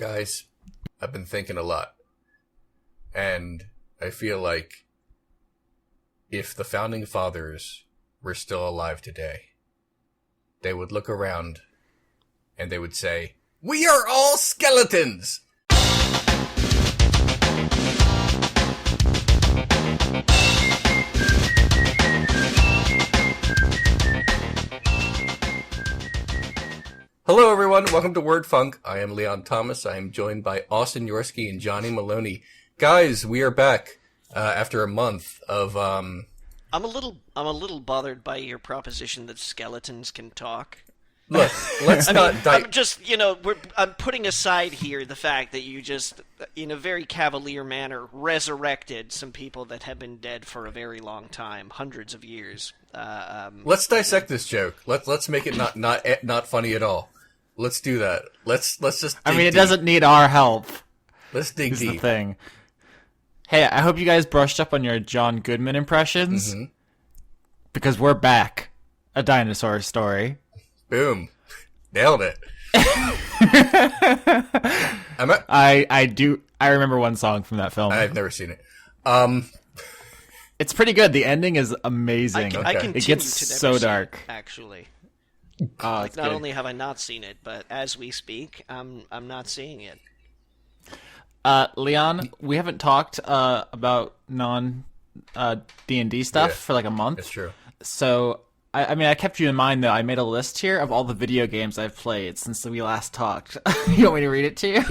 Guys, I've been thinking a lot. And I feel like if the founding fathers were still alive today, they would look around and they would say, "We are all skeletons!" Hello everyone, welcome to Word Funk. I am Leon Thomas. I am joined by Austin Yorsky and Johnny Maloney. Guys, we are back after a month of I'm a little bothered by your proposition that skeletons can talk. Look, let's I'm just, I'm putting aside here the fact that you just, in a very cavalier manner, resurrected some people that have been dead for a very long time, hundreds of years. Let's dissect this joke. Let's make it not funny at all. Let's do that. Let's just. I mean, it deep. doesn't need our help. Let's dig Is deep. the thing. Hey, I hope you guys brushed up on your John Goodman impressions, because we're back. A dinosaur story. Boom, nailed it. I remember one song from that film. I've never seen it. It's pretty good. The ending is amazing. I continue It gets to never so see dark. it, actually. Oh, Not it's good. only have I not seen it, but as we speak, I'm not seeing it. Leon, we haven't talked about non D&D stuff for like a month. It's true. So, I kept you in mind, though. I made a list here of all the video games I've played since we last talked. You want me to read it to you?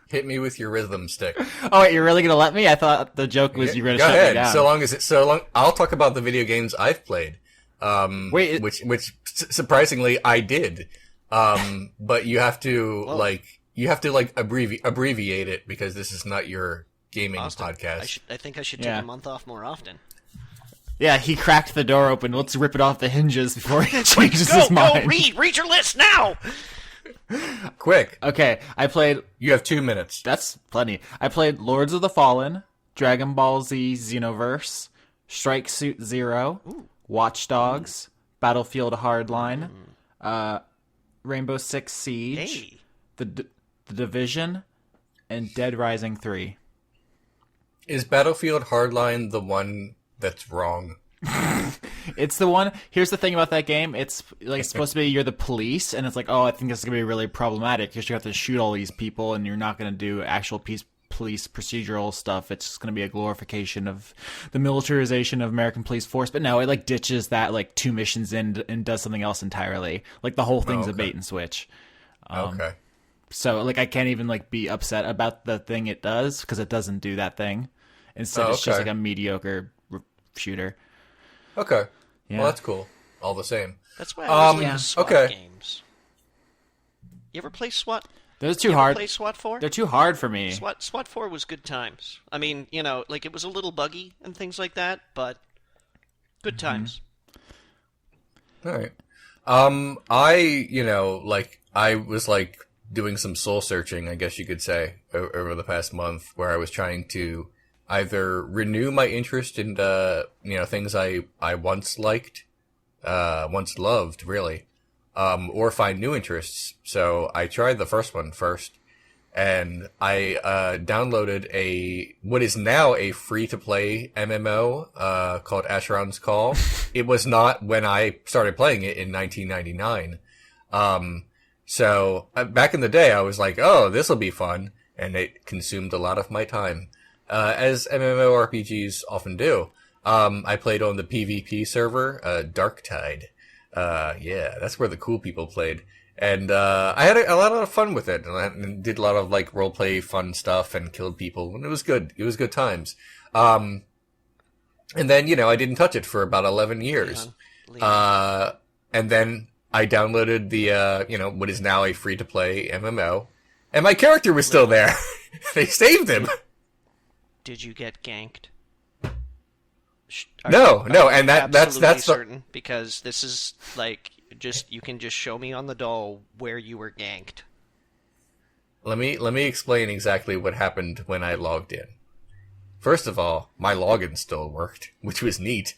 Hit me with your rhythm stick. Oh, wait, you're really going to let me? I thought the joke was you were going to Go shut ahead. me down. So long. I'll talk about the video games I've played. Which surprisingly I did. But you have to abbreviate it because this is not your gaming podcast. I think I should take a month off more often. Yeah, he cracked the door open. Let's rip it off the hinges before he changes his mind. Go, read your list now! Quick. Okay, I played... You have 2 minutes. That's plenty. I played Lords of the Fallen, Dragon Ball Z Xenoverse, Strike Suit Zero, Watch Dogs, Battlefield Hardline, Rainbow Six Siege, the Division, and Dead Rising 3. Is Battlefield Hardline the one that's wrong? It's the one. Here's the thing about that game. It's like supposed to be you're the police, and it's like, oh, I think this is gonna be really problematic because you have to shoot all these people, and you're not gonna do actual police procedural stuff. It's just gonna be a glorification of the militarization of American police force. But no, it like ditches that like 2 missions in and does something else entirely. Like the whole thing's a bait and switch. Okay. So like I can't even like be upset about the thing it does because it doesn't do that thing. Instead, it's just like a mediocre shooter. Okay. Yeah. Well, that's cool. All the same. That's why I always like SWAT games. You ever play SWAT? Those too hard. Play SWAT 4? They're too hard for me. SWAT 4 was good times. I mean, like it was a little buggy and things like that, but good times. All right. I was like doing some soul searching, I guess you could say, over the past month, where I was trying to either renew my interest in things I once liked, once loved, really, or find new interests. So I tried the first one first, and I downloaded what is now a free-to-play MMO called Asheron's Call. It was not when I started playing it in 1999. So back in the day, I was like, oh, this will be fun, and it consumed a lot of my time. As MMORPGs often do. I played on the PvP server, Darktide. Yeah, that's where the cool people played. And I had a lot of fun with it. And did a lot of like roleplay fun stuff and killed people. And it was good. It was good times. And then, I didn't touch it for about 11 years. Leon. And then I downloaded the, what is now a free-to-play MMO. And my character was still there. They saved him. Did you get ganked? No, and that's certain because this is like you can just show me on the doll where you were ganked. Let me explain exactly what happened when I logged in. First of all, my login still worked, which was neat.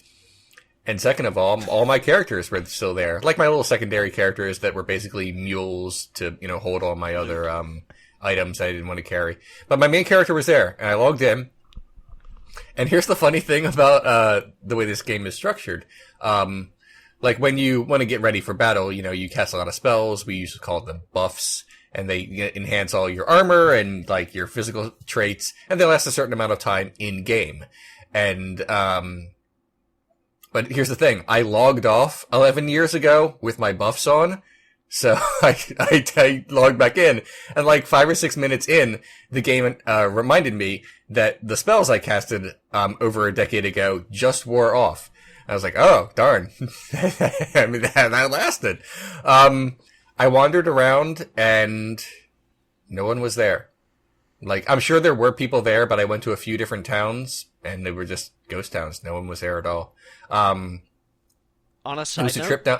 And second of all my characters were still there. Like my little secondary characters that were basically mules to, hold all my other items that I didn't want to carry. But my main character was there, and I logged in. And here's the funny thing about the way this game is structured. Like when you want to get ready for battle, you cast a lot of spells. We used to call them buffs, and they enhance all your armor and like your physical traits, and they last a certain amount of time in game. And but here's the thing: I logged off 11 years ago with my buffs on, so I logged back in, and like 5 or 6 minutes in, the game reminded me that the spells I casted over a decade ago just wore off. I was like, oh, darn. I mean, that lasted. I wandered around and no one was there. Like, I'm sure there were people there, but I went to a few different towns and they were just ghost towns. No one was there at all. On a side it was a note, trip down.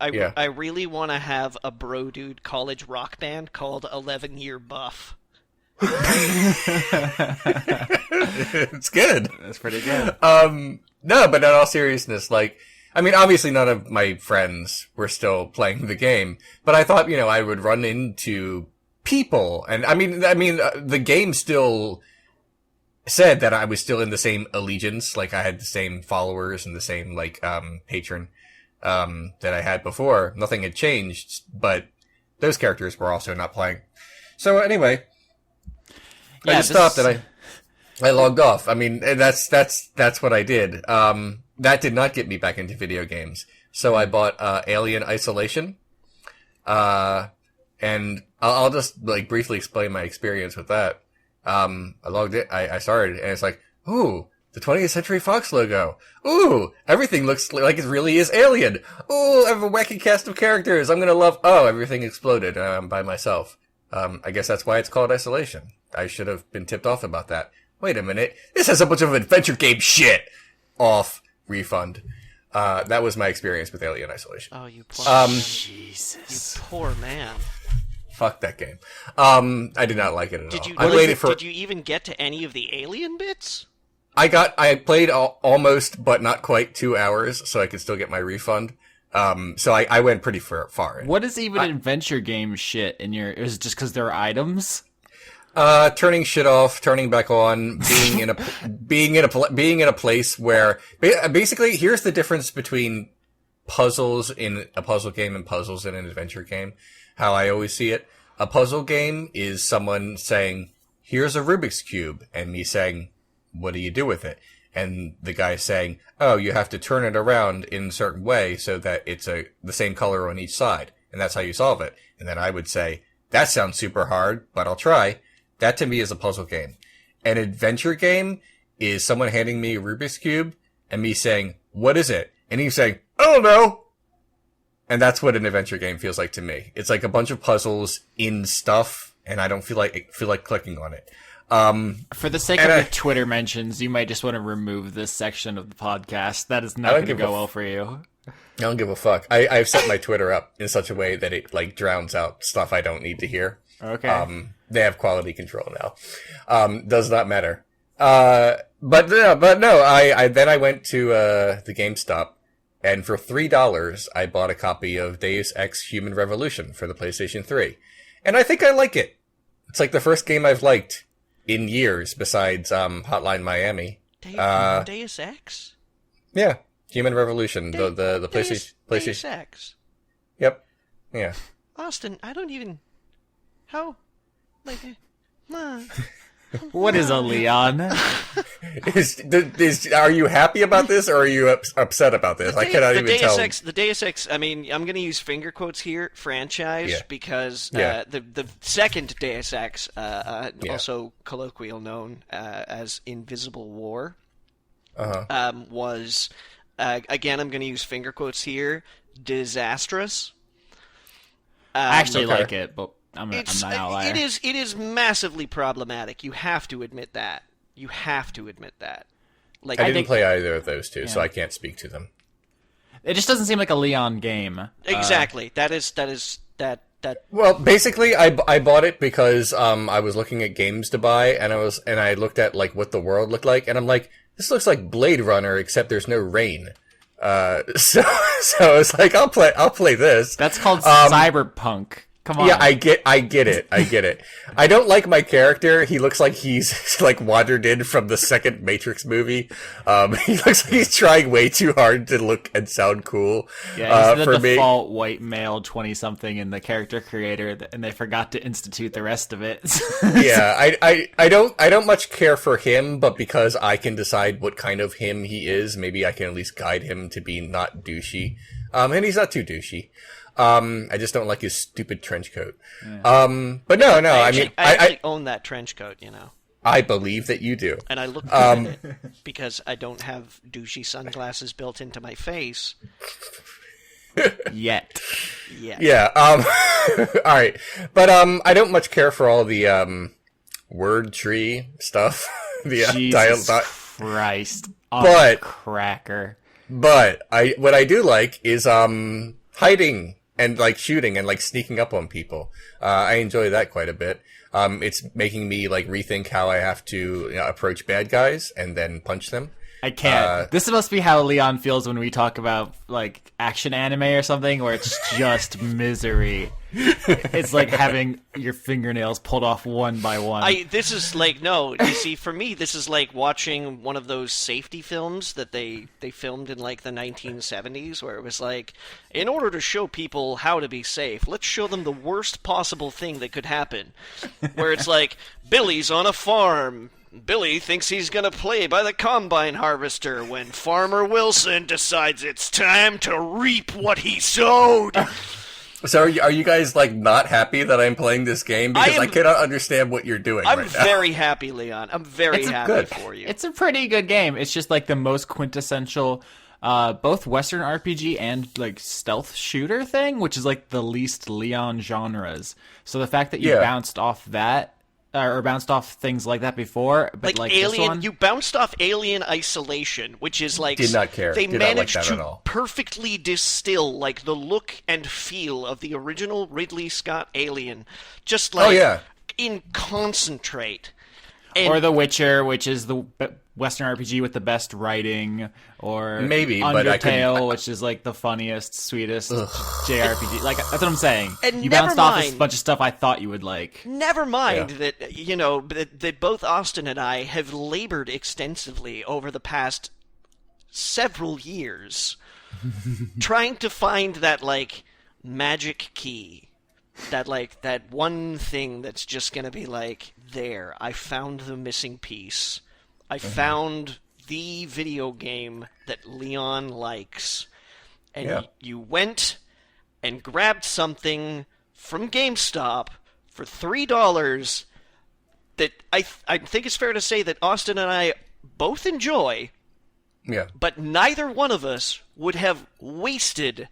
I really want to have a bro dude college rock band called 11 Year Buff. It's good. That's pretty good. No, but in all seriousness, like, I mean, obviously none of my friends were still playing the game, but I thought, I would run into people. And I mean, the game still said that I was still in the same allegiance. Like, I had the same followers and the same, like, patron, that I had before. Nothing had changed, but those characters were also not playing. So anyway, I just stopped and I logged off. I mean, that's what I did. That did not get me back into video games. So I bought, Alien Isolation. And I'll just, like, briefly explain my experience with that. I logged in, I started, and it's like, ooh, the 20th Century Fox logo. Ooh, everything looks like it really is Alien. Ooh, I have a wacky cast of characters. I'm gonna love, everything exploded, by myself. I guess that's why it's called Isolation. I should have been tipped off about that. Wait a minute. This has a bunch of adventure game shit. Off. Refund. That was my experience with Alien Isolation. Oh, you poor man. Jesus. You poor man. Fuck that game. I did not like it at all. Did you even get to any of the alien bits? I played almost, but not quite 2 hours, so I could still get my refund. So I went pretty far in. What is even adventure game shit in your, is it just because there are items? Turning shit off, turning back on, being in a place where, basically, here's the difference between puzzles in a puzzle game and puzzles in an adventure game. How I always see it. A puzzle game is someone saying, here's a Rubik's Cube, and me saying, what do you do with it? And the guy saying, oh, you have to turn it around in a certain way so that it's the same color on each side. And that's how you solve it. And then I would say, that sounds super hard, but I'll try. That to me is a puzzle game. An adventure game is someone handing me a Rubik's Cube and me saying, what is it? And he's saying, I don't know. And that's what an adventure game feels like to me. It's like a bunch of puzzles in stuff, and I don't feel like clicking on it. For the sake of the Twitter mentions, you might just want to remove this section of the podcast. That is not going to go well for you. I don't give a fuck. I've set my Twitter up in such a way that it like drowns out stuff I don't need to hear. Okay. They have quality control now. Does not matter. But no, I went to the GameStop, and for $3 I bought a copy of Deus Ex Human Revolution for the PlayStation 3. And I think I like it. It's like the first game I've liked in years besides Hotline Miami. Deus Ex? Yeah. Human Revolution, the PlayStation. Deus Ex. Yep. Yeah. Austin, I don't even. How? Like. What is a Leon? Are you happy about this, or are you upset about this? I cannot even tell. The Deus Ex, I mean, I'm going to use finger quotes here, franchise, because the second Deus Ex, also colloquial known as Invisible War, was, again, I'm going to use finger quotes here, disastrous. I actually like it, but I'm not an outlier. It is massively problematic. You have to admit that. Like, I didn't play either of those two, so I can't speak to them. It just doesn't seem like a Leon game. Exactly. That. Well, basically, I bought it because I was looking at games to buy, and I looked at like what the world looked like, and I'm like, this looks like Blade Runner, except there's no rain. So it's like I'll play this. That's called cyberpunk. Come on. Yeah, I get it. I don't like my character. He looks like he's like wandered in from the second Matrix movie. He looks like he's trying way too hard to look and sound cool. Yeah, he's the for default white male 20-something in the character creator, and they forgot to institute the rest of it. Yeah, I don't much care for him, but because I can decide what kind of him he is, maybe I can at least guide him to be not douchey. And he's not too douchey. I just don't like his stupid trench coat. Yeah. But no, I mean, actually own that trench coat, I believe that you do. And I look good in it because I don't have douchey sunglasses built into my face. Yet. Yeah. All right. But I don't much care for all the word tree stuff. The Jesus Christ. But cracker. But what I do like is hiding and like shooting and like sneaking up on people. I enjoy that quite a bit. It's making me like rethink how I have to approach bad guys and then punch them. I can't. This must be how Leon feels when we talk about like action anime or something, where it's just misery. It's like having your fingernails pulled off one by one. This is like, no, you see, for me, this is like watching one of those safety films that they filmed in like the 1970s, where it was like, in order to show people how to be safe, let's show them the worst possible thing that could happen. Where it's like, Billy's on a farm. Billy thinks he's going to play by the combine harvester when Farmer Wilson decides it's time to reap what he sowed. So are you guys like not happy that I'm playing this game? Because I cannot understand what you're doing right now. I'm very happy, Leon. I'm very happy for you. It's a pretty good game. It's just like the most quintessential both Western RPG and like stealth shooter thing, which is like the least Leon genres. So the fact that you bounced off that or bounced off things like that before, but like Alien, this one? you bounced off Alien Isolation, which is like did not care. They did managed not like that to at all. perfectly distill like the look and feel of the original Ridley Scott Alien, just like in concentrate. And or The Witcher, which is the Western RPG with the best writing, or maybe Undertale, which is like the funniest, sweetest JRPG. Like that's what I'm saying. And you bounced off a bunch of stuff I thought you would like. Never mind that that both Austin and I have labored extensively over the past several years trying to find that like magic key. That one thing that's just gonna be like, there, I found the missing piece. I found the video game that Leon likes. And you went and grabbed something from GameStop for $3 that I think it's fair to say that Austin and I both enjoy. Yeah. But neither one of us would have wasted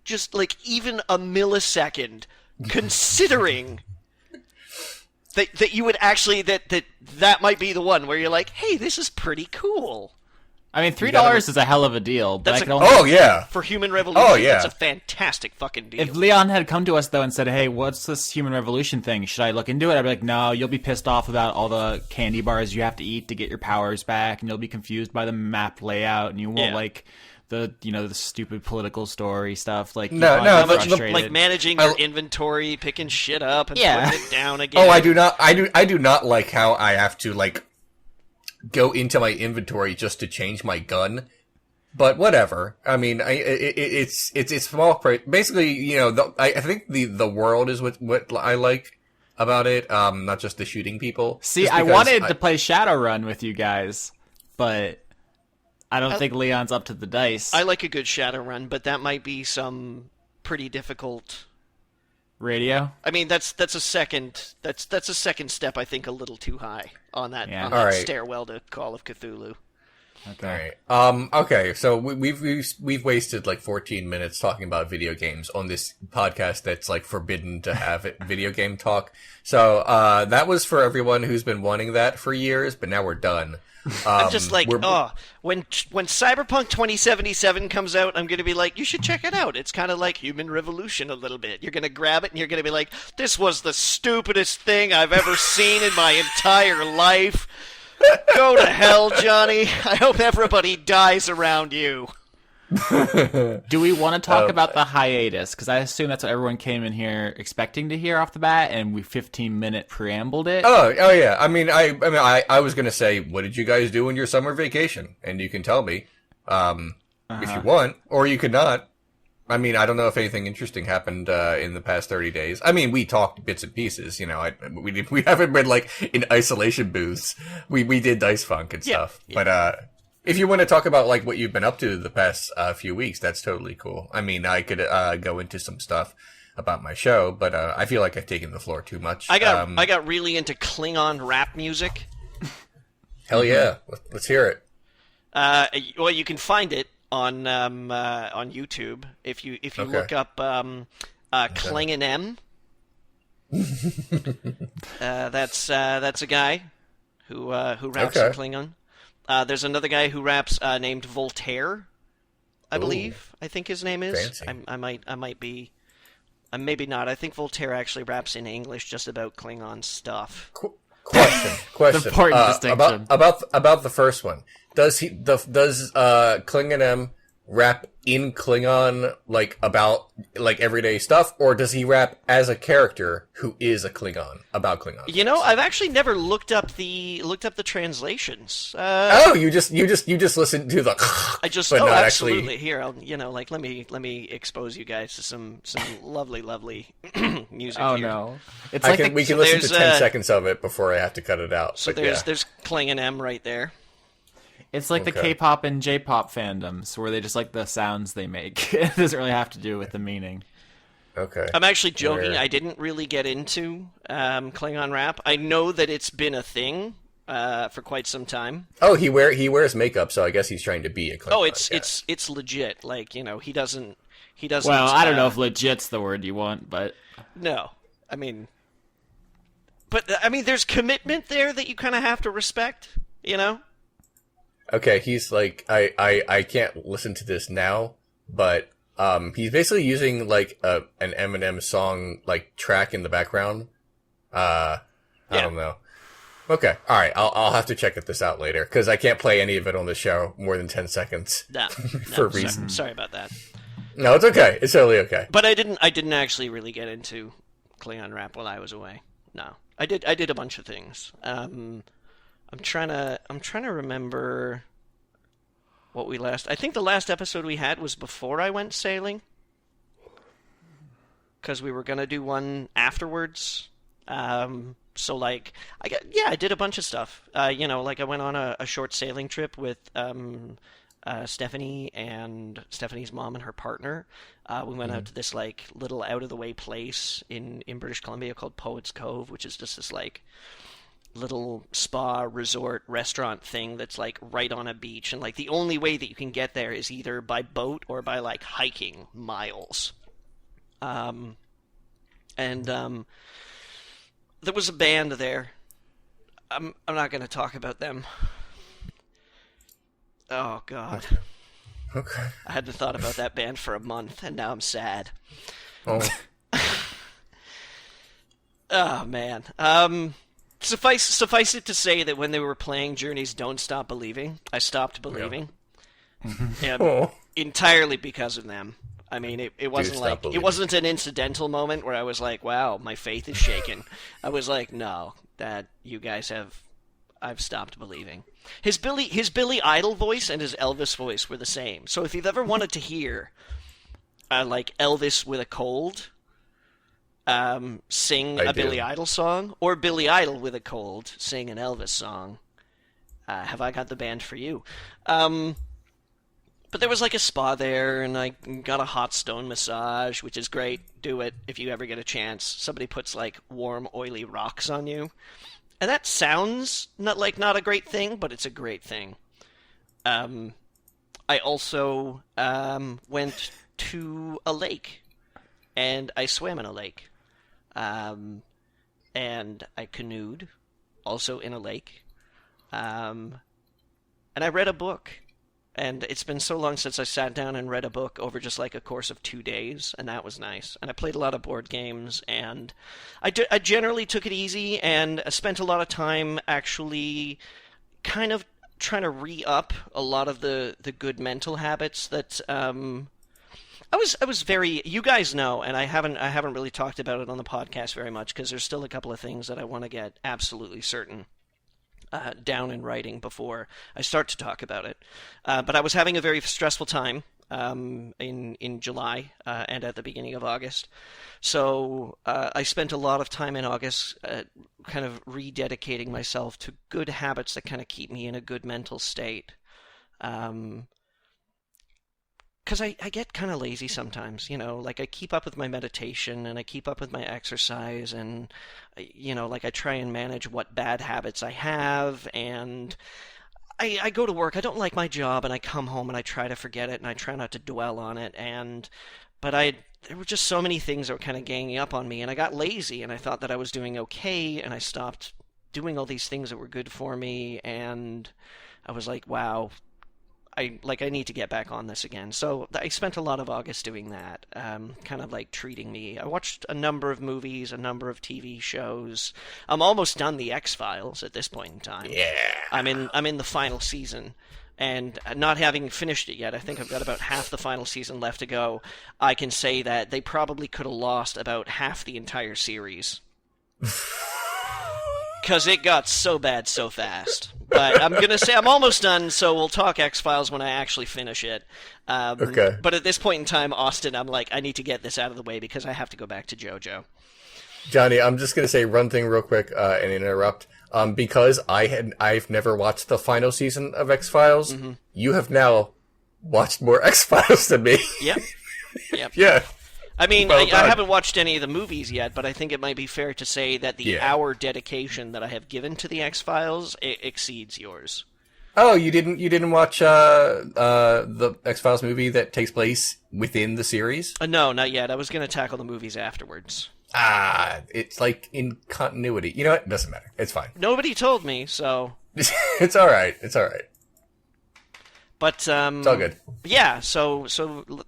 just like even a millisecond considering that you would actually that might be the one where you're like, hey, this is pretty cool. I mean, $3 is a hell of a deal. But for Human Revolution, that's a fantastic fucking deal. If Leon had come to us though and said, hey, what's this Human Revolution thing? Should I look into it? I'd be like, no, you'll be pissed off about all the candy bars you have to eat to get your powers back, and you'll be confused by the map layout, and you won't like the stupid political story stuff. Like like managing your inventory, picking shit up and putting it down again. Oh, I do not like how I have to like go into my inventory just to change my gun. But whatever. I mean, it's small. Basically, I think the world is what I like about it. Not just the shooting people. See, I wanted to play Shadowrun with you guys, but I don't think Leon's up to the dice. I like a good Shadowrun, but that might be some pretty difficult radio. I mean, that's a second step. I think a little too high on that stairwell to Call of Cthulhu. Okay. All right. Okay. So we've wasted like 14 minutes talking about video games on this podcast that's like forbidden to have it video game talk. So that was for everyone who's been wanting that for years, but now we're done. I'm just like, when Cyberpunk 2077 comes out, I'm going to be like, you should check it out. It's kind of like Human Revolution a little bit. You're going to grab it and you're going to be like, this was the stupidest thing I've ever seen in my entire life. Go to hell, Johnny. I hope everybody dies around you. Do we want to talk about the hiatus? Because I assume that's what everyone came in here expecting to hear off the bat, and we 15-minute preambled it. Oh yeah. I mean, I was gonna say, what did you guys do on your summer vacation? And you can tell me, if you want, or you could not. I mean, I don't know if anything interesting happened in the past 30 days. I mean, we talked bits and pieces. You know, we haven't been like in isolation booths. We did Dice Funk and stuff. Yeah. But if you want to talk about like what you've been up to the past few weeks, that's totally cool. I mean, I could go into some stuff about my show, but I feel like I've taken the floor too much. I got really into Klingon rap music. Hell yeah, let's hear it. Well, you can find it on YouTube if you look up Klingon M. That's a guy who raps in Klingon. There's another guy who raps named Voltaire, I believe. I think his name is. Fancy. I might be. Maybe not. I think Voltaire actually raps in English just about Klingon stuff. Question. Important distinction. About the first one. Does Klingon M rap in Klingon like about like everyday stuff, or does he rap as a character who is a Klingon about Klingon? You know, I've actually never looked up the translations. You just listen to the. I just but not absolutely. actually... Here, let me expose you guys to some lovely music. Oh here. no, it's we can listen to 10 seconds of it before I have to cut it out. So there's Klingon M right there. It's like the K-pop and J-pop fandoms, where they just like the sounds they make. It doesn't really have to do with the meaning. Okay. I'm actually joking. I didn't really get into Klingon rap. I know that it's been a thing for quite some time. Oh, he wears makeup, so I guess he's trying to be a Klingon. Oh, it's legit. Like, he doesn't. Well, I don't know if legit's the word you want, but no, I mean, there's commitment there that you kind of have to respect. You know. Okay, he's like, I can't listen to this now, but he's basically using like an Eminem song like track in the background. I don't know. Okay, all right, I'll have to check this out later because I can't play any of it on the show more than 10 seconds. No, for reasons. Sorry about that. No, it's okay. It's totally okay. But I didn't actually really get into Klingon rap while I was away. No, I did a bunch of things. I'm trying to remember what we last. I think the last episode we had was before I went sailing, because we were gonna do one afterwards. So like I did a bunch of stuff. Like I went on a short sailing trip with Stephanie and Stephanie's mom and her partner. We went out to this like little out of the way place in British Columbia called Poets Cove, which is just this like little spa resort restaurant thing that's like right on a beach, and like the only way that you can get there is either by boat or by like hiking miles. There was a band there. I'm not going to talk about them. Oh God. Okay. I hadn't thought about that band for a month, and now I'm sad. Oh. Oh man. Suffice it to say that when they were playing Journey's "Don't Stop Believing," I stopped believing. Yeah. Entirely because of them. I mean, it wasn't like believing. It wasn't an incidental moment where I was like, "Wow, my faith is shaken." I was like, "No, that you guys I've stopped believing." His Billy Idol voice and his Elvis voice were the same. So if you've ever wanted to hear like Elvis with a cold sing a Billy Idol song, or Billy Idol with a cold sing an Elvis song, have I got the band for you. But there was like a spa there, and I got a hot stone massage, which is great. Do it if you ever get a chance. Somebody puts like warm, oily rocks on you. And that sounds not a great thing, but it's a great thing. I also went to a lake, and I swam in a lake. And I canoed, also in a lake. And I read a book. And it's been so long since I sat down and read a book over just like a course of 2 days, and that was nice. And I played a lot of board games, and I generally took it easy, and I spent a lot of time actually kind of trying to re-up a lot of the good mental habits that I was very, you guys know, and I haven't really talked about it on the podcast very much because there's still a couple of things that I want to get absolutely certain down in writing before I start to talk about it. But I was having a very stressful time in July and at the beginning of August. So I spent a lot of time in August kind of rededicating myself to good habits that kind of keep me in a good mental state. Because I get kind of lazy sometimes, like I keep up with my meditation and I keep up with my exercise and, like I try and manage what bad habits I have and I go to work, I don't like my job and I come home and I try to forget it and I try not to dwell on it but there were just so many things that were kind of ganging up on me and I got lazy and I thought that I was doing okay and I stopped doing all these things that were good for me and I was like, wow. I need to get back on this again. So I spent a lot of August doing that, kind of like treating me. I watched a number of movies, a number of TV shows. I'm almost done the X-Files at this point in time. Yeah. I'm in the final season, and not having finished it yet, I think I've got about half the final season left to go. I can say that they probably could have lost about half the entire series. Because it got so bad so fast. But I'm going to say I'm almost done, so we'll talk X-Files when I actually finish it. Okay. But at this point in time, Austin, I'm like, I need to get this out of the way because I have to go back to JoJo. Johnny, I'm just going to say one thing real quick and interrupt. Because I've never watched the final season of X-Files, you have now watched more X-Files than me. Yep. Yeah. I mean, Well I done. haven't watched any of the movies yet, but I think it might be fair to say that the hour dedication that I have given to the X-Files exceeds yours. Oh, you didn't watch the X-Files movie that takes place within the series? No, not yet. I was going to tackle the movies afterwards. It's like in continuity. You know what? It doesn't matter. It's fine. Nobody told me, so... It's all right. It's all right. But It's all good. yeah, so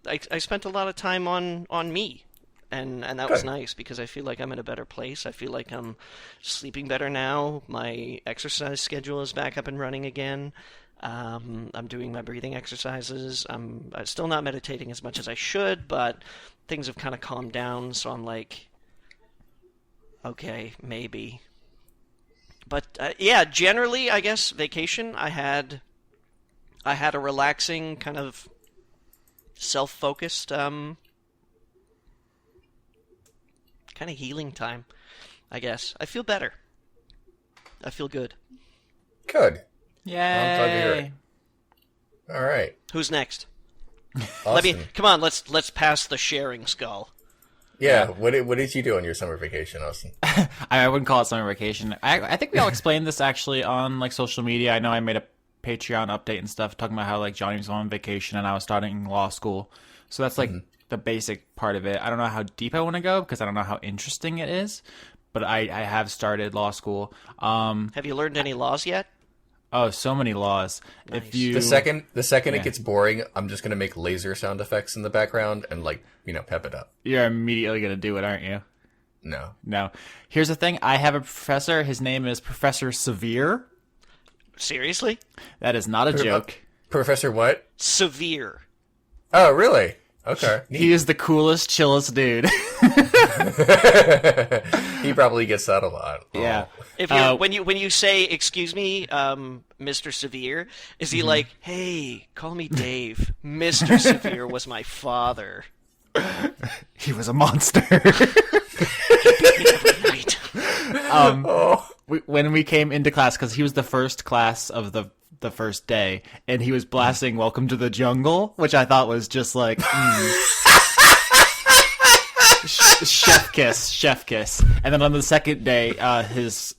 I spent a lot of time on me, and that was Good. nice because I feel like I'm in a better place. I feel like I'm sleeping better now. My exercise schedule is back up and running again. I'm doing my breathing exercises. I'm still not meditating as much as I should, but things have kind of calmed down. So I'm like, okay, maybe. But yeah, generally, I guess vacation. I had a relaxing, kind of self-focused, kind of healing time, I guess. I feel better. I feel good. Good. Yay! I'm glad to hear it. All right. Who's next? Austin. Come on, let's pass the sharing skull. Yeah. What did you do on your summer vacation, Austin? I wouldn't call it summer vacation. I think we all explained this actually on like social media. I know I made a Patreon update and stuff talking about how like Johnny was on vacation and I was starting law school. So that's like the basic part of it. I don't know how deep I want to go because I don't know how interesting it is, but I have started law school. Have you learned any laws yet? Oh, so many laws. Nice. If you The second Yeah. it gets boring, I'm just gonna make laser sound effects in the background and pep it up. You're immediately gonna do it, aren't you? No. No. Here's the thing. I have a professor. His name is Professor Severe. Seriously? That is not a joke. Professor what? Severe. Oh, really? Okay. He is the coolest, chillest dude. He probably gets that a lot. Yeah. If you when you say "excuse me, Mr. Severe," is he like, "Hey, call me Dave. Mr. Severe was my father." He was a monster. Every night. When we came into class, because he was the first class of the first day, and he was blasting "Welcome to the Jungle," which I thought was just like chef kiss. And then on the second day, his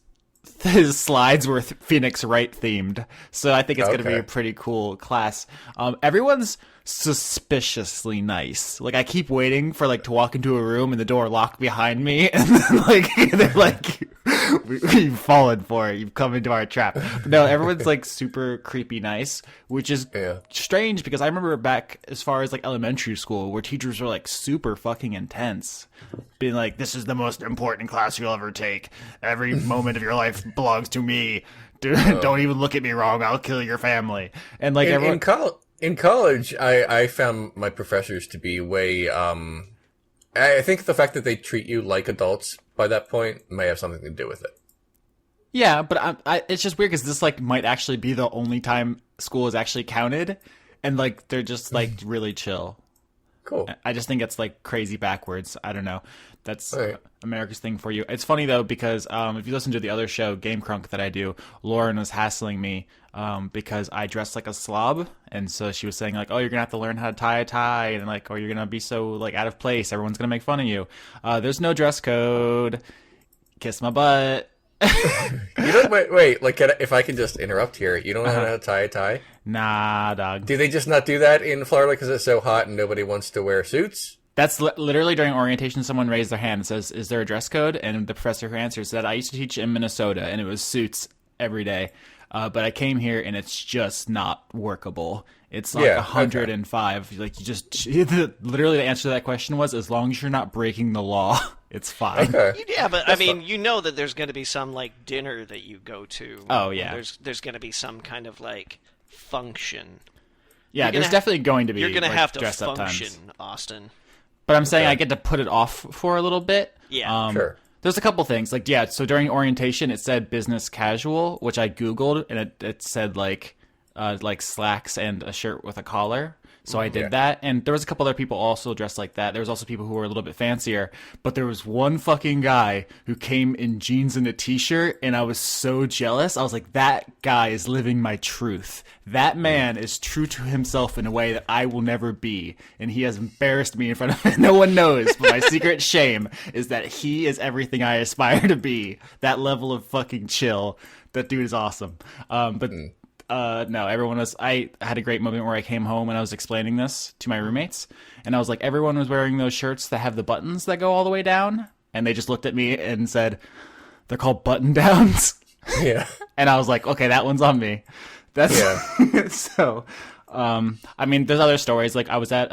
slides were Phoenix Wright themed, so I think it's going to be Okay. a pretty cool class. Everyone's suspiciously nice. Like I keep waiting for to walk into a room and the door locked behind me, and then they're like, "You've fallen for it. You've come into our trap." But no, everyone's super creepy nice, which is strange because I remember back as far as elementary school where teachers were super fucking intense, being like, "This is the most important class you'll ever take. Every moment of your life belongs to me. Dude, don't even look at me wrong. I'll kill your family. And like everyone... in college, I found my professors to be way. I think the fact that they treat you like adults by that point may have something to do with it. Yeah, but it's just weird because this like might actually be the only time school is actually counted, and like they're just like really chill. Cool. I just think it's like crazy backwards. I don't know. That's right. America's thing for you. It's funny though because if you listen to the other show, Game Crunk, that I do, Lauren was hassling me because I dress like a slob, and so she was saying like, "Oh, you're gonna have to learn how to tie a tie," and like, "Oh, you're gonna be so like out of place. Everyone's gonna make fun of you." There's no dress code. Kiss my butt. You don't wait. Like, if I can just interrupt here, you don't know how to tie a tie? Nah, dog. Do they just not do that in Florida because it's so hot and nobody wants to wear suits? That's literally during orientation. Someone raised their hand and says, "Is there a dress code?" And the professor who answers said, "I used to teach in Minnesota, and it was suits every day. But I came here, and it's just not workable. It's like 105. Okay. Like you just literally the answer to that question was, as long as you're not breaking the law, it's fine." Okay. Yeah, but I mean, you know that there's going to be some like dinner that you go to. Oh yeah. There's going to be some kind of like function. Yeah, there's definitely going to be. You're going to like, have to dress up function, times. Austin. But I'm saying I get to put it off for a little bit. Yeah. Sure. There's a couple things. Like, yeah, so during orientation, it said business casual, which I Googled, and it said, like slacks and a shirt with a collar. So I did that. And there was a couple other people also dressed like that. There was also people who were a little bit fancier. But there was one fucking guy who came in jeans and a t-shirt, and I was so jealous. I was like, that guy is living my truth. That man is true to himself in a way that I will never be. And he has embarrassed me in front of no one knows. But my secret shame is that he is everything I aspire to be. That level of fucking chill. That dude is awesome. No, everyone was. I had a great moment where I came home and I was explaining this to my roommates, and I was like, everyone was wearing those shirts that have the buttons that go all the way down, and they just looked at me and said, "They're called button downs." Yeah. And I was like, okay, that one's on me. That's so. I mean, there's other stories. Like I was at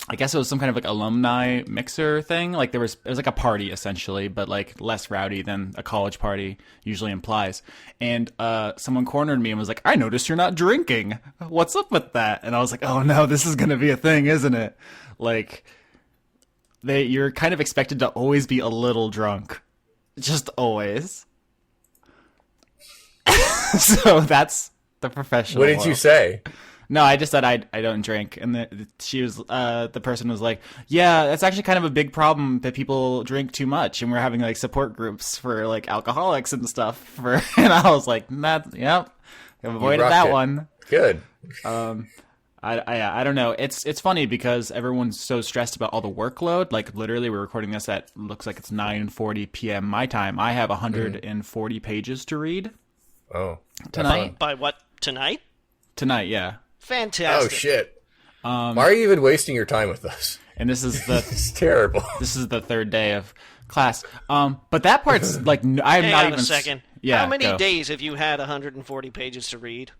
I guess it was some kind of like alumni mixer thing. Like it was like a party essentially, but like less rowdy than a college party usually implies. And someone cornered me and was like, "I noticed you're not drinking. What's up with that?" And I was like, "Oh no, this is gonna be a thing, isn't it?" Like you're kind of expected to always be a little drunk, just always. So that's the professional. What did world. you say? No, I just said I don't drink, and the person was like, "Yeah, that's actually kind of a big problem that people drink too much, and we're having like support groups for like alcoholics and stuff." And I was like, "Yep, avoided that one." Good. I don't know. It's funny because everyone's so stressed about all the workload. Like literally, we're recording this at looks like it's 9:40 p.m. my time. I have 140 pages to read. Oh, tonight. By what tonight? Tonight, yeah. Fantastic. Oh shit! Why are you even wasting your time with us? And this is It's terrible. This is the third day of class. But that part's like I'm Hang not on even. a second. Yeah. How many go. days have you had 140 pages to read?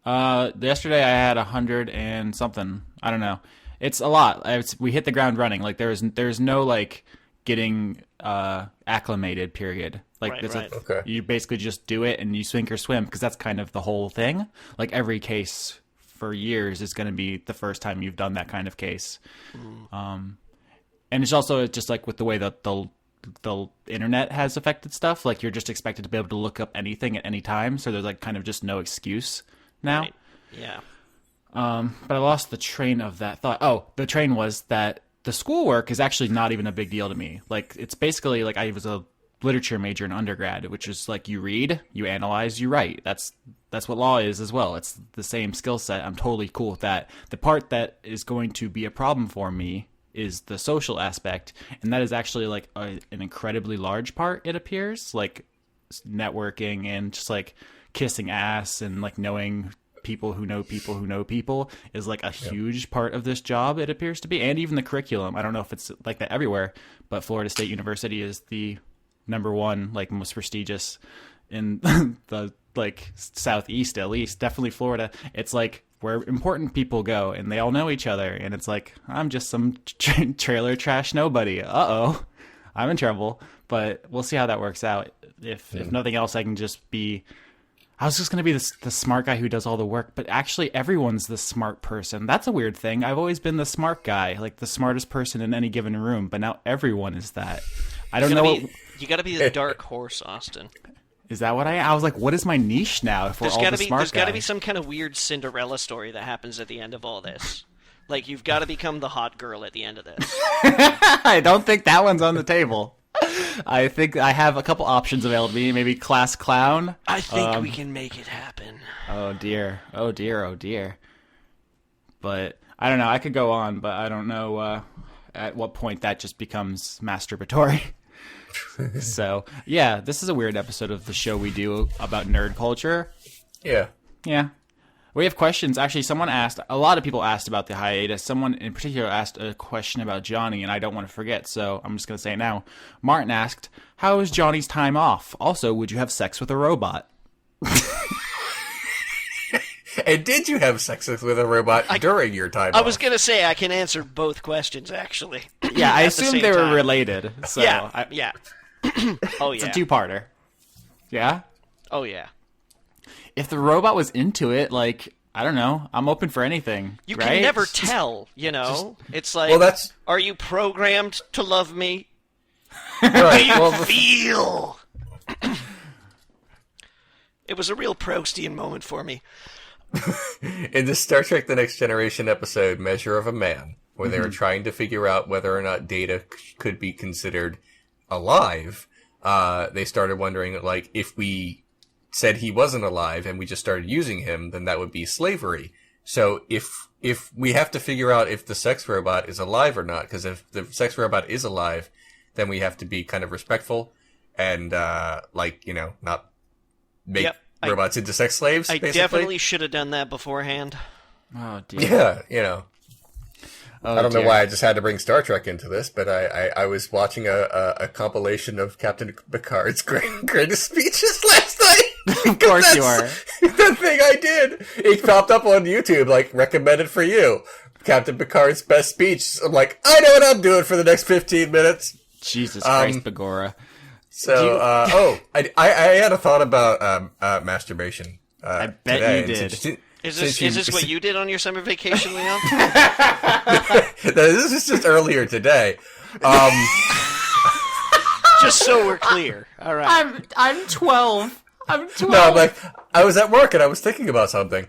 Yesterday I had 100 and something. I don't know. It's a lot. We hit the ground running. Like there's no like getting acclimated period. Like right. Okay. You basically just do it and you sink or swim because that's kind of the whole thing. Like every case for years is going to be the first time you've done that kind of case. And it's also just like with the way that the internet has affected stuff. Like you're just expected to be able to look up anything at any time. So there's like kind of just no excuse now. Right. Yeah. But I lost the train of that thought. Oh, the train was that the schoolwork is actually not even a big deal to me. Like it's basically like I was a literature major in undergrad, which is like you read, you analyze, you write. That's what law is as well. It's the same skill set. I'm totally cool with that. The part that is going to be a problem for me is the social aspect, and that is actually like an incredibly large part, it appears, like networking and just like kissing ass and like knowing people who know people who know people is like a huge part of this job, it appears to be. And even the curriculum, I don't know if it's like that everywhere, but Florida State University is the #1 like most prestigious in the like southeast, at least definitely Florida. It's like where important people go and they all know each other, and it's like I'm just some trailer trash nobody. I'm in trouble, but we'll see how that works out. if nothing else, I can just be. I was just going to be the smart guy who does all the work, but actually everyone's the smart person. That's a weird thing. I've always been the smart guy, like the smartest person in any given room, but now everyone is that. I don't know. You got to be the dark horse, Austin. Is that what I was like, what is my niche now if we're all the smart guy? There's got to be some kind of weird Cinderella story that happens at the end of all this. Like, you've got to become the hot girl at the end of this. I don't think that one's on the table. I think I have a couple options available to me. Maybe class clown. I think we can make it happen. Oh dear. Oh dear. Oh dear. But I don't know. I could go on, but I don't know at what point that just becomes masturbatory. So, yeah, this is a weird episode of the show we do about nerd culture. Yeah. Yeah. We have questions. Actually, a lot of people asked about the hiatus. Someone in particular asked a question about Johnny, and I don't want to forget, so I'm just going to say it now. Martin asked, how was Johnny's time off? Also, would you have sex with a robot? And did you have sex with a robot during your time off? I was going to say I can answer both questions, actually. Yeah, I assumed they were related. So yeah. Oh, yeah. It's a two-parter. Yeah? Oh, yeah. If the robot was into it, like, I don't know, I'm open for anything. You right? can never tell, you know? It's like, are you programmed to love me? Right. Do you feel? It was a real Proustian moment for me. In the Star Trek The Next Generation episode, Measure of a Man, where they were trying to figure out whether or not Data could be considered alive, they started wondering, like, if we said he wasn't alive and we just started using him, then that would be slavery. So if we have to figure out if the sex robot is alive or not, because if the sex robot is alive, then we have to be kind of respectful and, not make robots into sex slaves, I basically. definitely should have done that beforehand. Oh, dear. Yeah, I don't know why I just had to bring Star Trek into this, but I was watching a compilation of Captain Picard's greatest speeches last night. Of course you are. The thing I did. It popped up on YouTube, like, recommended for you. Captain Picard's best speech. I'm like, I know what I'm doing for the next 15 minutes. Jesus Christ, Begora. So, I had a thought about masturbation. I bet today. you did. Is this what you did on your summer vacation, Leon? This is just earlier today. Just so we're clear. All right. I'm 12. I'm 12. No, like, I was at work and I was thinking about something.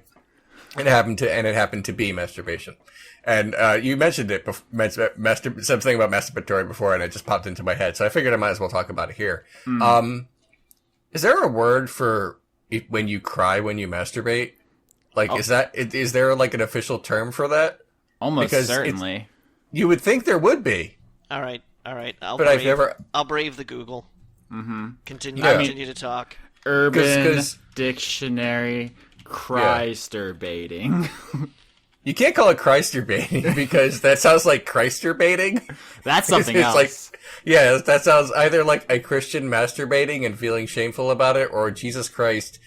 And it happened to be masturbation. And you mentioned it, something about masturbatory before, and it just popped into my head. So I figured I might as well talk about it here. Is there a word for when you cry when you masturbate? Like, is there like an official term for that? Almost certainly. You would think there would be. All right. I'll brave the Google. Mm-hmm. Continue to talk. Urban Dictionary, Christer-baiting. You can't call it Christer-baiting because that sounds like Christer-baiting. That's something else. Like, that sounds either like a Christian masturbating and feeling shameful about it, or Jesus Christ,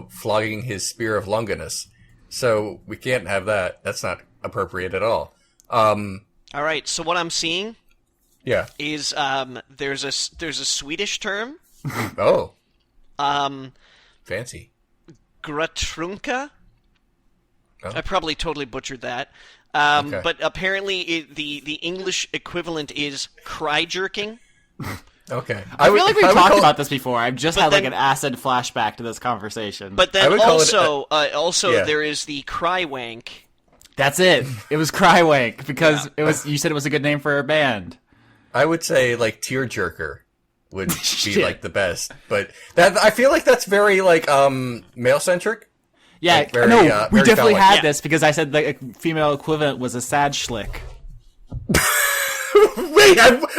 flogging his spear of Longinus. So we can't have that. That's not appropriate at all. All right. So what I'm seeing, is there's a Swedish term. Oh. Fancy. Gratrunka. Oh. I probably totally butchered that. Okay. But apparently the English equivalent is cry jerking. Okay. I feel like we've talked about this before. I've just had an acid flashback to this conversation. But then also there is the cry wank. That's it. It was cry wank because you said it was a good name for a band. I would say like tear jerker would be like the best, but I feel like that's very like male centric. Yeah, like very, we definitely phallic. had this because I said the female equivalent was a sad schlick. Wait,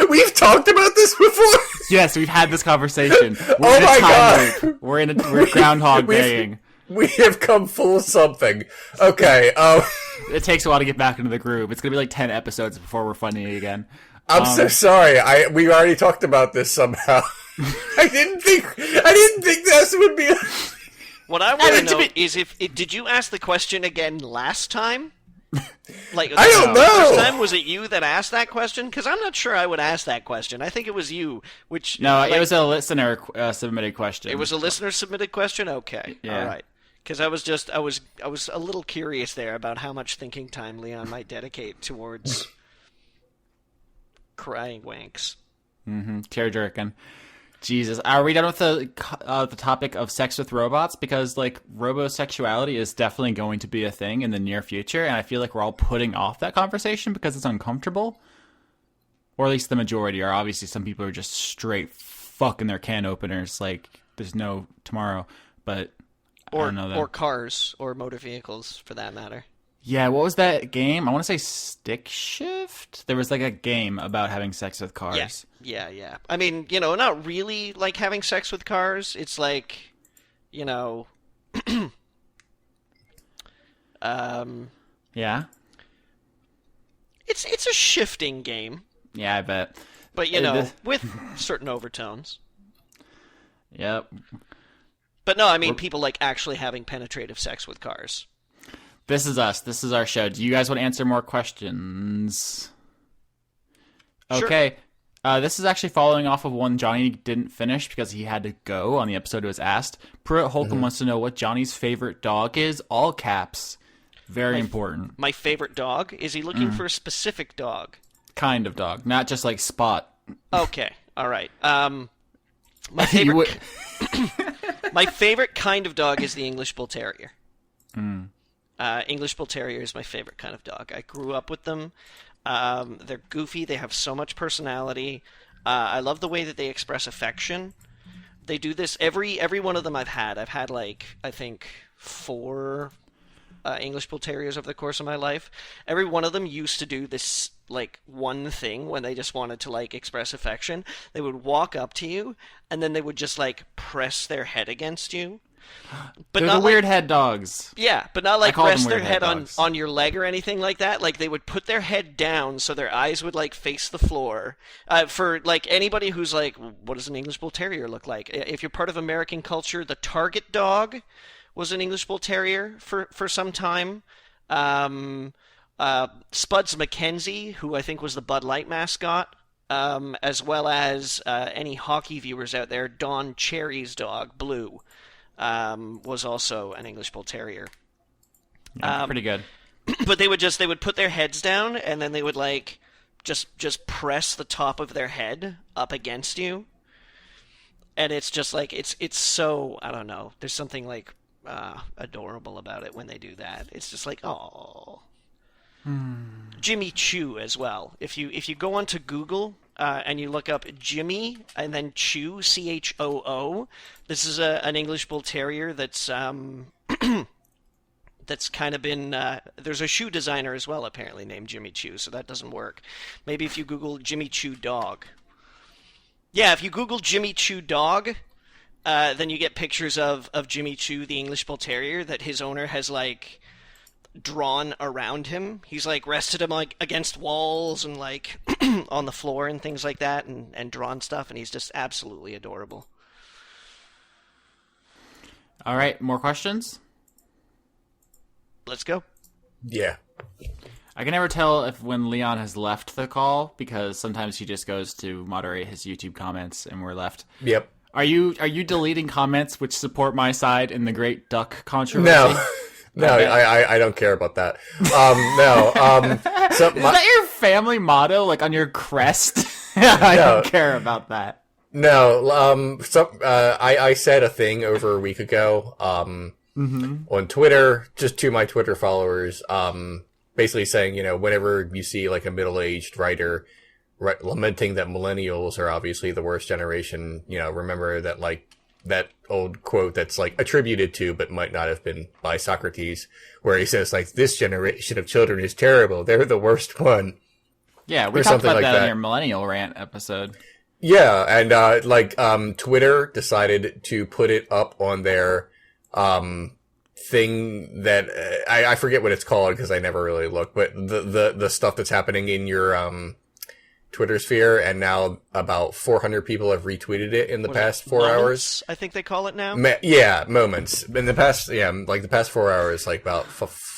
we've talked about this before. Yes, we've had this conversation. Oh my god, we're Groundhog Daying. We have come full of something. Okay, it takes a while to get back into the groove. It's gonna be like 10 episodes before we're funny again. I'm so sorry. We already talked about this somehow. I didn't think this would be. What I want to know is did you ask the question again last time? Like, I don't know. First time, was it you that asked that question? Because I'm not sure I would ask that question. I think it was you. No, it was a listener submitted question. It was a listener submitted question. Okay, Yeah. all right. Because I was a little curious there about how much thinking time Leon might dedicate towards crying wanks. Tear-jerking. Jesus, are we done with the topic of sex with robots? Because like robosexuality is definitely going to be a thing in the near future, and I feel like we're all putting off that conversation because it's uncomfortable. Or at least the majority are. Obviously, some people are just straight fucking their can openers like there's no tomorrow. But I don't know that. Or cars or motor vehicles for that matter. Yeah, what was that game? I want to say Stick Shift. There was like a game about having sex with cars. Yeah. I mean, not really like having sex with cars. It's like, Yeah. It's a shifting game. Yeah, I bet. But with certain overtones. Yep. But no, I mean people like actually having penetrative sex with cars. This is us. This is our show. Do you guys want to answer more questions? Okay. Sure. This is actually following off of one Johnny didn't finish because he had to go on the episode it was asked. Pruitt Holcomb wants to know what Johnny's favorite dog is. All caps. Very important. My favorite dog? Is he looking for a specific dog? Kind of dog. Not just like Spot. Okay. All right. My favorite... my favorite kind of dog is the English Bull Terrier. English Bull Terrier is my favorite kind of dog. I grew up with them. They're goofy. They have so much personality. I love the way that they express affection. They do this every one of them I've had. I've had like I think 4 English Bull Terriers over the course of my life. Every one of them used to do this like one thing when they just wanted to like express affection. They would walk up to you and then they would just like press their head against you. But They're not the weird head dogs. Yeah, but not like call them rest their weird head head dogs. on your leg or anything like that. Like they would put their head down so their eyes would like face the floor. For like anybody who's like, what does an English Bull Terrier look like? If you're part of American culture, the target dog was an English Bull Terrier for some time. Spuds McKenzie, who I think was the Bud Light mascot, as well as any hockey viewers out there, Don Cherry's dog, Blue, was also an English Bull Terrier. Yeah, pretty good. But they would put their heads down and then they would like just press the top of their head up against you. And it's just like it's so, I don't know, there's something like adorable about it when they do that. It's just like, oh. Jimmy Choo as well. If you go onto Google and you look up Jimmy and then Choo, Choo, this is an English Bull Terrier that's that's kind of been there's a shoe designer as well apparently named Jimmy Choo, so that doesn't work. Maybe if you Google Jimmy Choo dog. Yeah, if you Google Jimmy Choo dog, then you get pictures of Jimmy Choo, the English Bull Terrier, that his owner has like drawn around him. He's like rested him like against walls and like on the floor and things like that, and drawn stuff, and he's just absolutely adorable. All right, more questions? Let's go. Yeah. I can never tell if when Leon has left the call because sometimes he just goes to moderate his YouTube comments and we're left. Yep. Are you deleting comments which support my side in the Great Duck controversy? No, I don't care about that. No. So Is that your family motto, like on your crest? I don't care about that. No. I said a thing over a week ago. On Twitter, just to my Twitter followers, basically saying, whenever you see like a middle-aged writer lamenting that millennials are obviously the worst generation, remember that like that old quote that's like attributed to, but might not have been by Socrates, where he says like, this generation of children is terrible. They're the worst one. Yeah, we or talked something about like that that in your millennial rant episode. Yeah. And, Twitter decided to put it up on their, thing that I forget what it's called because I never really look, but the stuff that's happening in your Twitter sphere, and now about 400 people have retweeted it in the past 4 Moments, hours. I think they call it now. Moments in the past. Yeah, like the past 4 hours, like about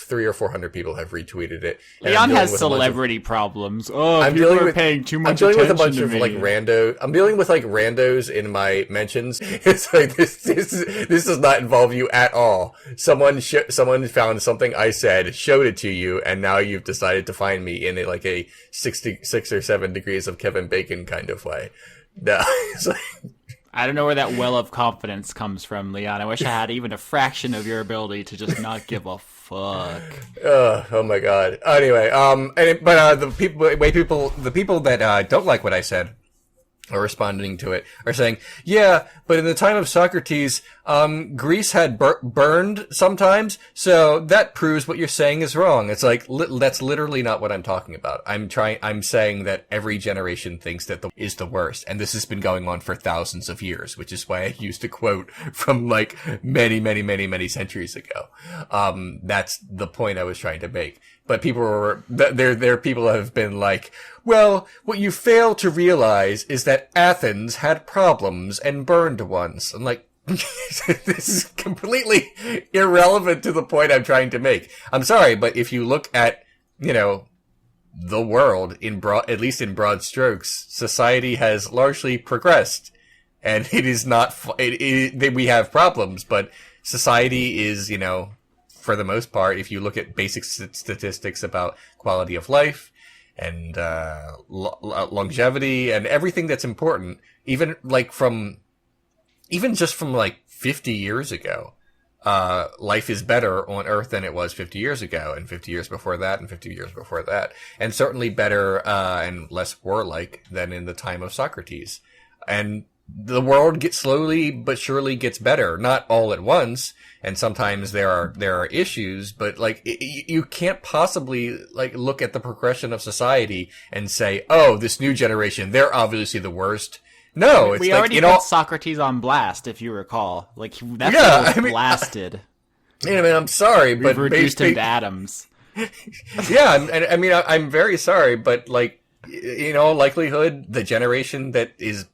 300 or 400 people have retweeted it. And Leon has celebrity problems. Oh, I'm people dealing are with, paying too much I'm dealing with a bunch attention of to like me. rando. I'm dealing with like randos in my mentions. It's like this does not involve you at all. Someone found something I said, showed it to you, and now you've decided to find me in like a 6 or 7 degrees of Kevin Bacon kind of way. No, it's like, I don't know where that well of confidence comes from, Leon. I wish I had even a fraction of your ability to just not give a fuck. oh my god. Anyway, the people that don't like what I said are responding to it are saying, yeah, but in the time of Socrates, Greece had burned sometimes, so that proves what you're saying is wrong. It's like, that's literally not what I'm talking about. I'm saying that every generation thinks that is the worst, and this has been going on for thousands of years, which is why I used a quote from like many centuries ago. That's the point I was trying to make. But there are people that have been like, well, what you fail to realize is that Athens had problems and burned once. I'm like, this is completely irrelevant to the point I'm trying to make. I'm sorry, but if you look at, the world at least in broad strokes, society has largely progressed. And it is not, we have problems, but society is, for the most part, if you look at basic statistics about quality of life and longevity and everything that's important, even just from like 50 years ago, life is better on Earth than it was 50 years ago, and 50 years before that, and 50 years before that, and certainly better and less warlike than in the time of Socrates. And the world slowly but surely gets better, not all at once, and sometimes there are issues, but like you can't possibly like look at the progression of society and say, oh, this new generation, they're obviously the worst. No, it's we like, already put Socrates on blast, if you recall. Like that's blasted. I'm sorry, but we've reduced him to atoms. Yeah, and I'm very sorry, but like, likelihood the generation that is,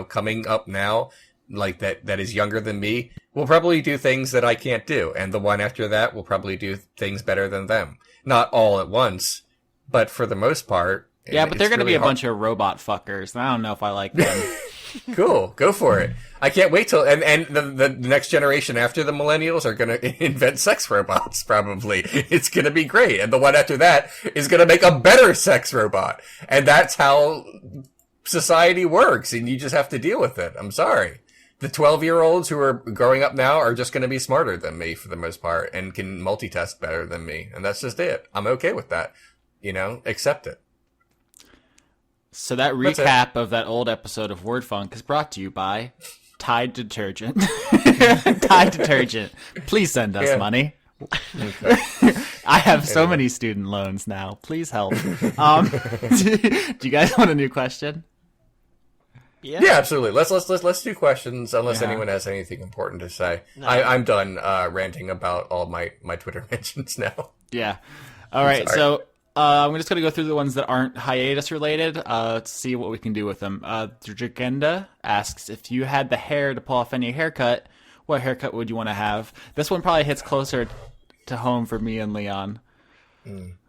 coming up now, like that is younger than me, will probably do things that I can't do. And the one after that will probably do things better than them. Not all at once, but for the most part. Yeah, but they're going to be a bunch of robot fuckers. And I don't know if I like them. Cool. Go for it. I can't wait till, and the next generation after the millennials are going to invent sex robots, probably. It's going to be great. And the one after that is going to make a better sex robot. And that's how society works. And you just have to deal with it. I'm sorry. The 12-year-olds who are growing up now are just going to be smarter than me for the most part and can multitask better than me. And that's just it. I'm okay with that. Accept it. So that recap of that old episode of Word Funk is brought to you by Tide Detergent. Tide Detergent. Please send us money. Okay. I have so many student loans now. Please help. Do you guys want a new question? Yeah, absolutely. Let's do questions unless anyone has anything important to say. No. I'm done ranting about all my Twitter mentions now. Yeah. All right. So I'm just going to go through the ones that aren't hiatus related to see what we can do with them. Dragenda asks, if you had the hair to pull off any haircut, what haircut would you want to have? This one probably hits closer to home for me and Leon.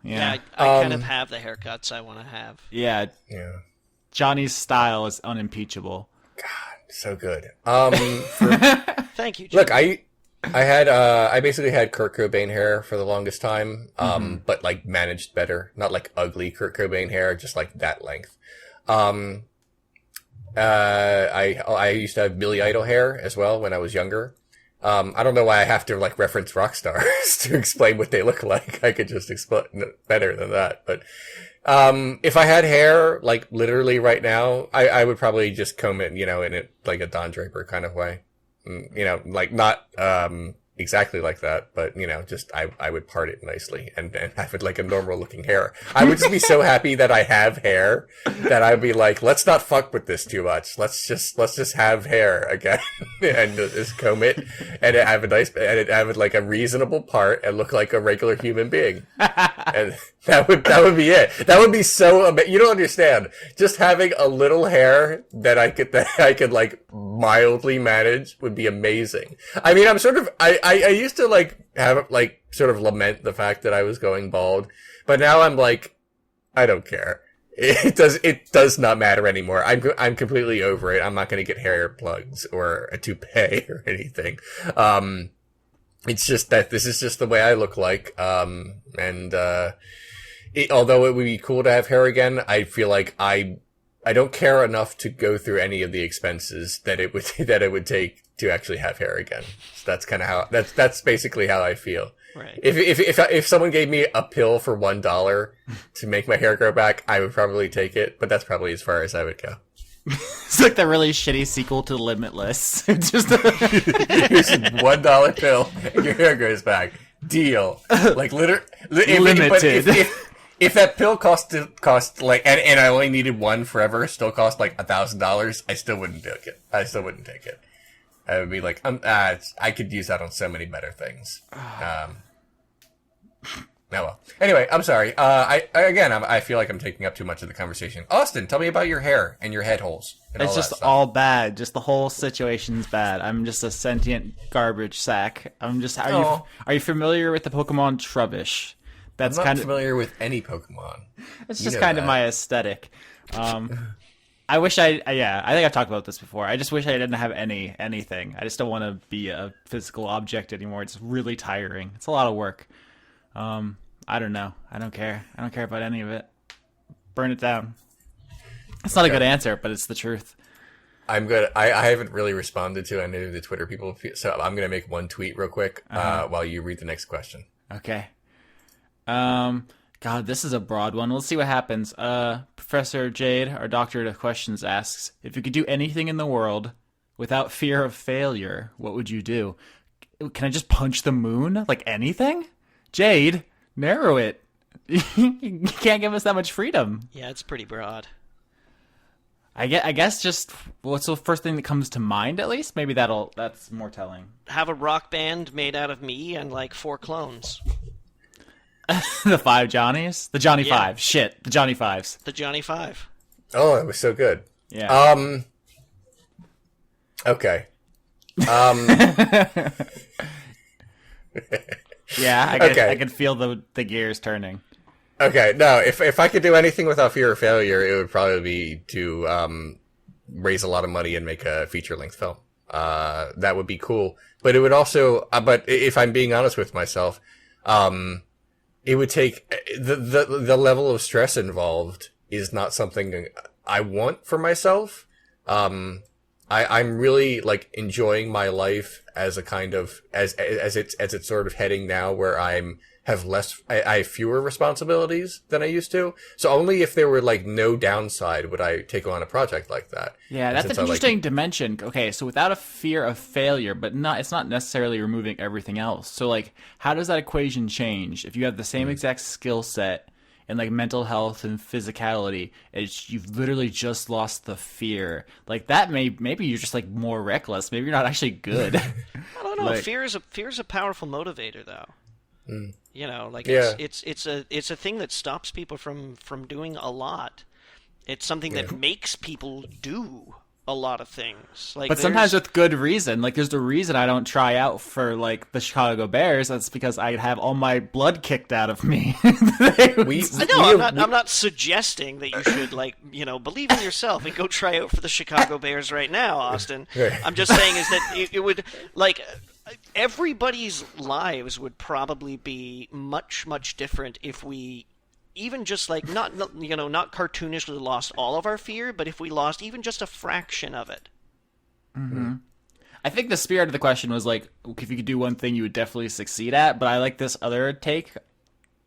Yeah, I kind of have the haircuts I want to have. Yeah. Johnny's style is unimpeachable. God, so good. Thank you, Johnny. Look, I basically had Kurt Cobain hair for the longest time, but like managed better. Not like ugly Kurt Cobain hair, just like that length. I used to have Billy Idol hair as well when I was younger. I don't know why I have to like reference rock stars to explain what they look like. I could just explain better than that. But if I had hair like literally right now, I would probably just comb it, in it like a Don Draper kind of way. Like not exactly like that, but just I would part it nicely and have it like a normal looking hair. I would just be so happy that I have hair that I'd be like, let's not fuck with this too much. Let's just have hair again and just comb it and have it like a reasonable part and look like a regular human being. And that would be it. That would be so amazing. You don't understand. Just having a little hair that I could like mildly manage would be amazing. I mean, I'm sort of, I I used to like have like sort of lament the fact that I was going bald, but now I'm like, I don't care. It does not matter anymore. I'm completely over it. I'm not going to get hair plugs or a toupee or anything. It's just that this is just the way I look like. Although it would be cool to have hair again, I feel like I don't care enough to go through any of the expenses that it would take to actually have hair again. So that's kind of how that's basically how I feel. Right. If someone gave me a pill for $1 to make my hair grow back, I would probably take it, but that's probably as far as I would go. It's like the really shitty sequel to Limitless. It's just Here's a $1 pill and your hair grows back. Deal. Like limited. If that pill cost like, and I only needed one forever, still cost like $1,000, I still wouldn't take it. I would be like, I could use that on so many better things. Well. Anyway, I'm sorry. I feel like I'm taking up too much of the conversation. Austin, tell me about your hair and your head holes. It's just all bad. Just the whole situation's bad. I'm just a sentient garbage sack. Are you familiar with the Pokemon Trubbish? I'm not familiar with any Pokemon. It's just kind of my aesthetic. I wish I think I've talked about this before. I just wish I didn't have anything. I just don't want to be a physical object anymore. It's really tiring. It's a lot of work. I don't know. I don't care. I don't care about any of it. Burn it down. It's not a good answer, but it's the truth. I'm good. I haven't really responded to any of the Twitter people, so I'm going to make one tweet real quick while you read the next question. Okay. God, this is a broad one. Let's see what happens. Professor Jade, our doctor of questions, asks, if you could do anything in the world without fear of failure, what would you do? Can I just punch the moon? Like anything? Jade, narrow it. You can't give us that much freedom. Yeah, it's pretty broad. I guess just what's the first thing that comes to mind, at least? Maybe that's more telling. Have a rock band made out of me and like 4 clones. The 5 Johnnies? The Johnny 5. Shit, the Johnny 5s. The Johnny 5. Oh, it was so good. Yeah. Okay. Yeah, I could feel the gears turning. Okay, no, if I could do anything without fear of failure, it would probably be to raise a lot of money and make a feature-length film. That would be cool. But it would also, but if I'm being honest with myself, it would take the level of stress involved is not something I want for myself. I'm really like enjoying my life as a kind of as it's sort of heading now where I have fewer responsibilities than I used to. So only if there were like no downside would I take on a project like that. Yeah, that's an interesting dimension. Okay, so without a fear of failure, but it's not necessarily removing everything else. So like, how does that equation change if you have the same exact skill set and like mental health and physicality? You've literally just lost the fear. Like that maybe you're just like more reckless. Maybe you're not actually good. I don't know. Like, fear is a powerful motivator, though. You know, like it's a thing that stops people from doing a lot. It's something that makes people do a lot of things. Like, but sometimes with good reason. Like there's the reason I don't try out for like the Chicago Bears. That's because I have all my blood kicked out of me. I'm not suggesting that you should believe in yourself and go try out for the Chicago Bears right now, Austin. I'm just saying is that it would everybody's lives would probably be much, much different if we even just not cartoonishly lost all of our fear, but if we lost even just a fraction of it. Mm-hmm. I think the spirit of the question was like, if you could do one thing you would definitely succeed at, but I like this other take.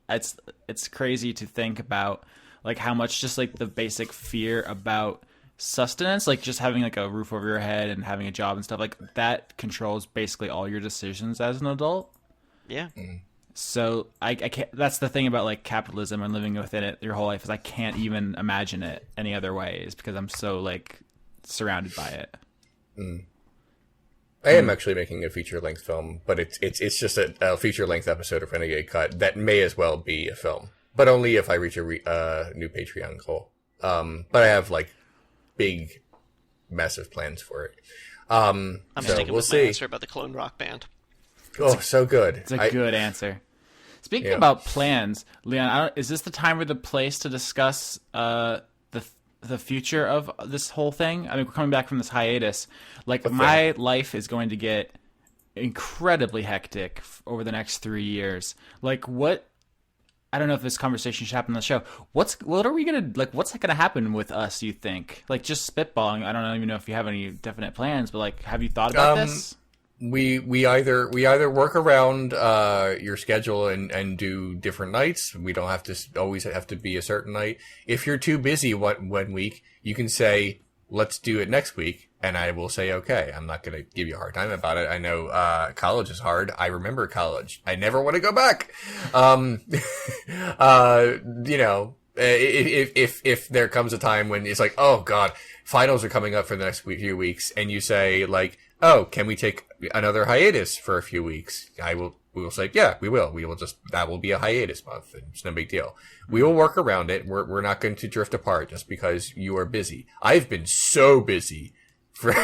It's crazy to think about like how much just like the basic fear about sustenance, like just having like a roof over your head and having a job and stuff like that controls basically all your decisions as an adult. Yeah. So I can't, that's the thing about like capitalism and living within it your whole life is I can't even imagine it any other way is because I'm so like surrounded by it. I am actually making a feature-length film, but it's just a feature-length episode of Renegade Cut that may as well be a film, but only if I reach a new Patreon goal. But I have like big, massive plans for it. I'm sticking with my answer about the clone rock band. Oh, so good. It's a good answer. Speaking about plans, Leon, is this the time or the place to discuss the future of this whole thing? I mean, we're coming back from this hiatus. Like, my life is going to get incredibly hectic over the next 3 years. Like, what? I don't know if this conversation should happen on the show. What's gonna happen with us, you think? Like, just spitballing. I don't even know if you have any definite plans, but like, have you thought about this? We either work around your schedule and do different nights. We don't have to always have to be a certain night. If you're too busy one week, you can say, let's do it next week, and I will say okay. I'm not going to give you a hard time about it. I know college is hard. I remember college. I never want to go back. You know, if there comes a time when it's like, oh God, finals are coming up for the next few weeks, and you say like, oh, can we take another hiatus for a few weeks? We will say, yeah, we will. That will be a hiatus month. It's no big deal. We will work around it. We're not going to drift apart just because you are busy. I've been so busy for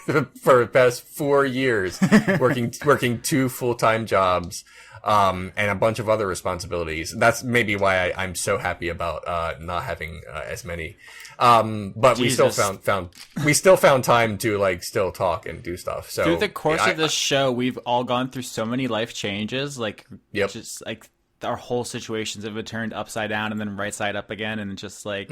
the past 4 years, working 2 full-time jobs, and a bunch of other responsibilities. That's maybe why I'm so happy about, not having, as many. But Jesus. we still found time to like still talk and do stuff. So through the course of this show, we've all gone through so many life changes. Like, just like our whole situations have been turned upside down and then right side up again, and just like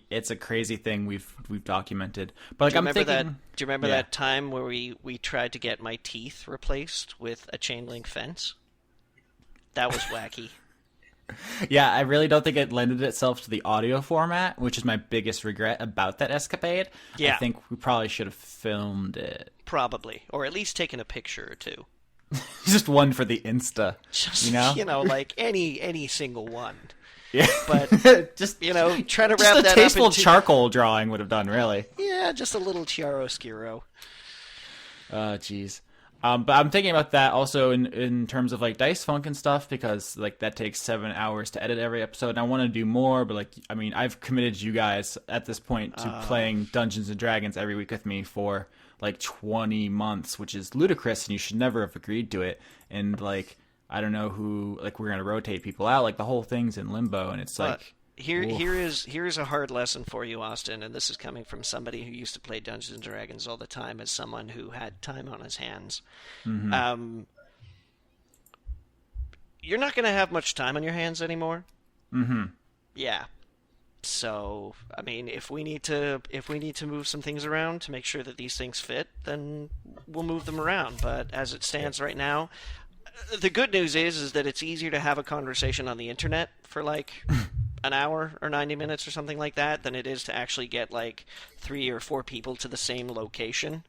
it's a crazy thing we've documented. But like, do you remember that time where we tried to get my teeth replaced with a chain link fence? That was wacky. Yeah, I really don't think it lended itself to the audio format, which is my biggest regret about that escapade. Yeah. I think we probably should have filmed it. Probably. Or at least taken a picture or two. Just one for the Insta, Just, you know? like any single one. Yeah. But, just, try to wrap just that a up tasteful into... charcoal drawing would have done, really. Yeah, just a little chiaroscuro. Jeez. But I'm thinking about that also in terms of like Dice Funk and stuff, because like that takes 7 hours to edit every episode, and I want to do more, but like, I mean, I've committed you guys at this point to playing Dungeons and Dragons every week with me for like 20 months, which is ludicrous, and you should never have agreed to it. And like, I don't know who, like, we're gonna rotate people out, like the whole thing's in limbo, and it's like, Here is a hard lesson for you, Austin, and this is coming from somebody who used to play Dungeons and Dragons all the time as someone who had time on his hands. Mm-hmm. You're not going to have much time on your hands anymore. Mm-hmm. Yeah. So, I mean, if we need to move some things around to make sure that these things fit, then we'll move them around. But as it stands right now, the good news is that it's easier to have a conversation on the internet for like an hour or 90 minutes or something like that than it is to actually get like 3 or 4 people to the same location.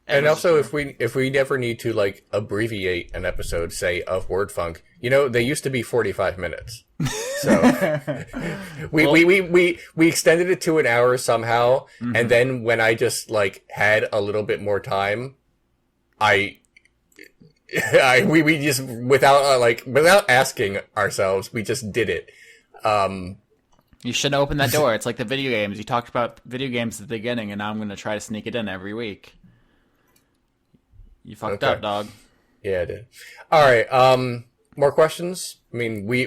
And also, if we never need to like abbreviate an episode, say of Word Funk, they used to be 45 minutes. So we extended it to an hour somehow, and then when I just like had a little bit more time, we just without asking ourselves, we just did it. You shouldn't open that door. It's like the video games. You talked about video games at the beginning, and now I'm going to try to sneak it in every week. You fucked up, dog. Yeah, I did. All right. More questions? I mean, we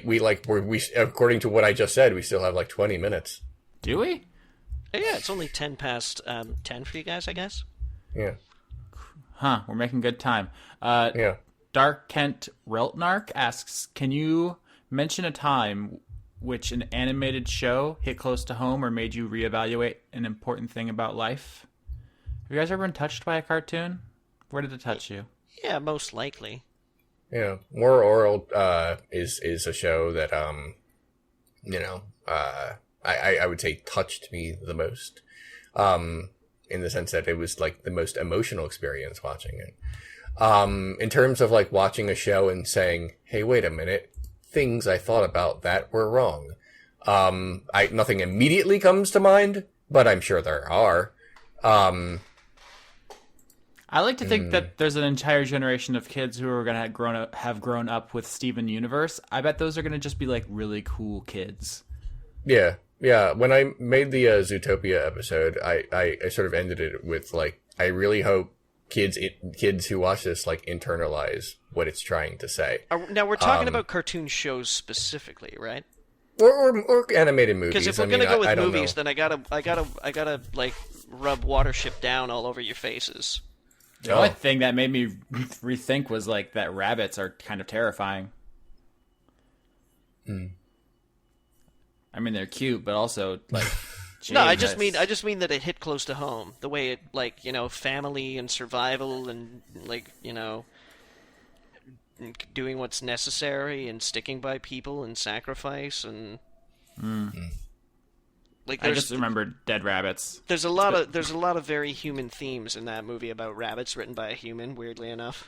according to what I just said, we still have like 20 minutes. Do we? Yeah, it's only 10 past 10 for you guys, I guess. Yeah. Huh, we're making good time. Yeah. Dark Kent Reltnark asks, can you mention a time which an animated show hit close to home or made you reevaluate an important thing about life? Have you guys ever been touched by a cartoon? Where did it touch you? Yeah, most likely. Yeah, More Oral is a show that I would say touched me the most, in the sense that it was like the most emotional experience watching it. In terms of like watching a show and saying, "Hey, wait a minute, things I thought about that were wrong." Nothing immediately comes to mind, but I'm sure there are. I like to think that there's an entire generation of kids who are going to have grown up with Steven Universe. I bet those are going to just be like really cool kids. Yeah. Yeah. When I made the Zootopia episode, I sort of ended it with like, I really hope kids who watch this like internalize what it's trying to say. Now we're talking about cartoon shows specifically, right? Or animated movies. Because if we're gonna go with movies, then I gotta like rub Watership Down all over your faces. The only thing that made me rethink was like that rabbits are kind of terrifying. I mean, they're cute, but also like. No, I just mean that it hit close to home. The way it, like, family and survival and, like, doing what's necessary and sticking by people and sacrifice and like. I just remember dead rabbits. There's a lot of very human themes in that movie about rabbits written by a human. Weirdly enough.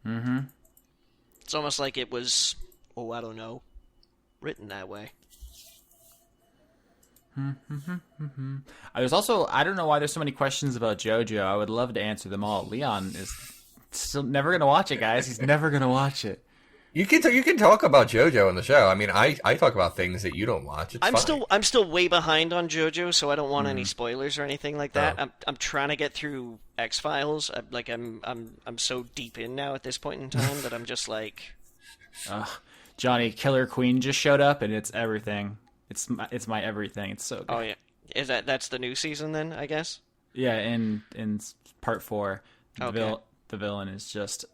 Mm-hmm. It's almost like it was, I don't know, written that way. There's also, I don't know why there's so many questions about JoJo. I would love to answer them all. Leon is still never going to watch it, guys. He's never going to watch it. You can talk about JoJo on the show. I mean, I talk about things that you don't watch. It's fine. I'm still way behind on JoJo, so I don't want any spoilers or anything like that. Oh. I'm trying to get through X-Files. I'm so deep in now at this point in time that I'm just like, Johnny, Killer Queen just showed up, and it's everything. It's my everything. It's so good. Oh yeah, that's the new season then? I guess. Yeah, in part 4, okay. The villain is just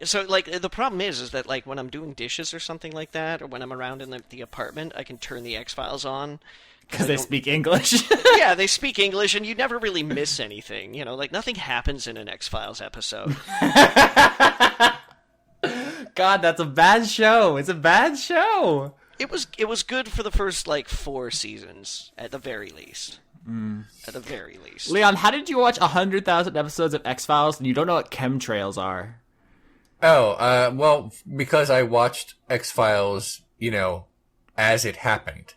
So like the problem is that like when I'm doing dishes or something like that, or when I'm around in the apartment, I can turn the X-Files on because they speak English. Yeah, they speak English, and you never really miss anything. Like nothing happens in an X-Files episode. God, that's a bad show. It's a bad show. It was good for the first, 4 seasons, at the very least. At the very least. Leon, how did you watch 100,000 episodes of X-Files and you don't know what chemtrails are? Oh, well, because I watched X-Files, as it happened.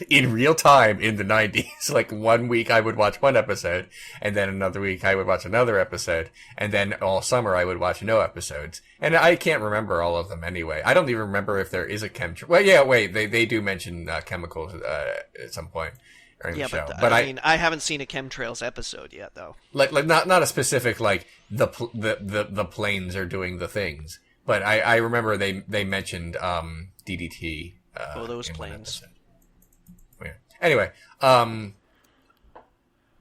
In real time in the 90s. Like 1 week I would watch one episode, and then another week I would watch another episode, and then all summer I would watch no episodes. And I can't remember all of them anyway. I don't even remember if there is a chemtrail. Well, yeah, wait, they do mention chemicals at some point during the show. But I mean, I haven't seen a chemtrails episode yet, though. Like not a specific the planes are doing the things, but I remember they mentioned DDT. Those planes. Yeah. Anyway, I'm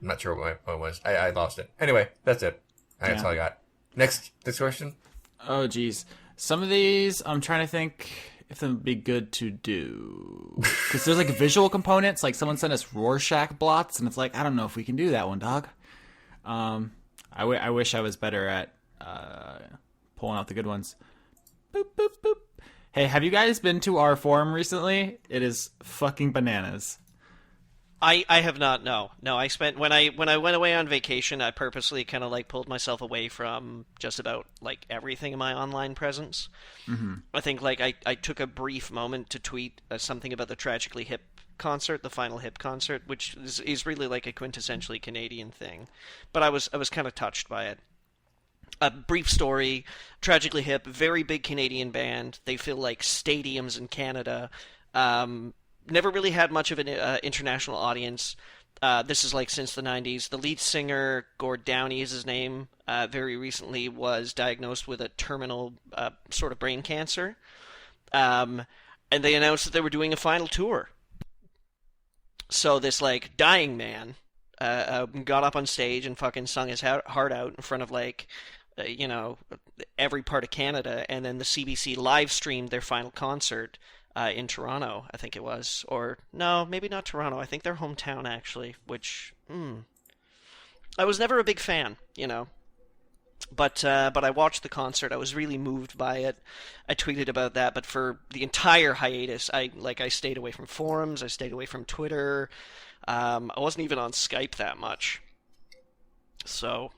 not sure what it was. I lost it. Anyway, that's it. That's all I got. Next question. Oh, geez. Some of these, I'm trying to think if them would be good to do. Because there's visual components. Like someone sent us Rorschach blots, and it's like, I don't know if we can do that one, dog. I wish I was better at pulling out the good ones. Boop, boop, boop. Hey, have you guys been to our forum recently? It is fucking bananas. I have not. No. I spent when I went away on vacation, I purposely kind of pulled myself away from just about everything in my online presence. Mm-hmm. I think I took a brief moment to tweet something about the Tragically Hip concert, the final Hip concert, which is really a quintessentially Canadian thing. But I was kind of touched by it. A brief story, Tragically Hip, very big Canadian band. They fill stadiums in Canada. Never really had much of an international audience. This is since the 90s. The lead singer, Gord Downey is his name, very recently was diagnosed with a terminal sort of brain cancer. And they announced that they were doing a final tour. So this dying man got up on stage and fucking sung his heart out in front of every part of Canada, and then the CBC live streamed their final concert in Toronto, I think it was. Or, no, maybe not Toronto. I think their hometown, actually, which, I was never a big fan, But I watched the concert. I was really moved by it. I tweeted about that, but for the entire hiatus, I stayed away from forums, I stayed away from Twitter. I wasn't even on Skype that much. So,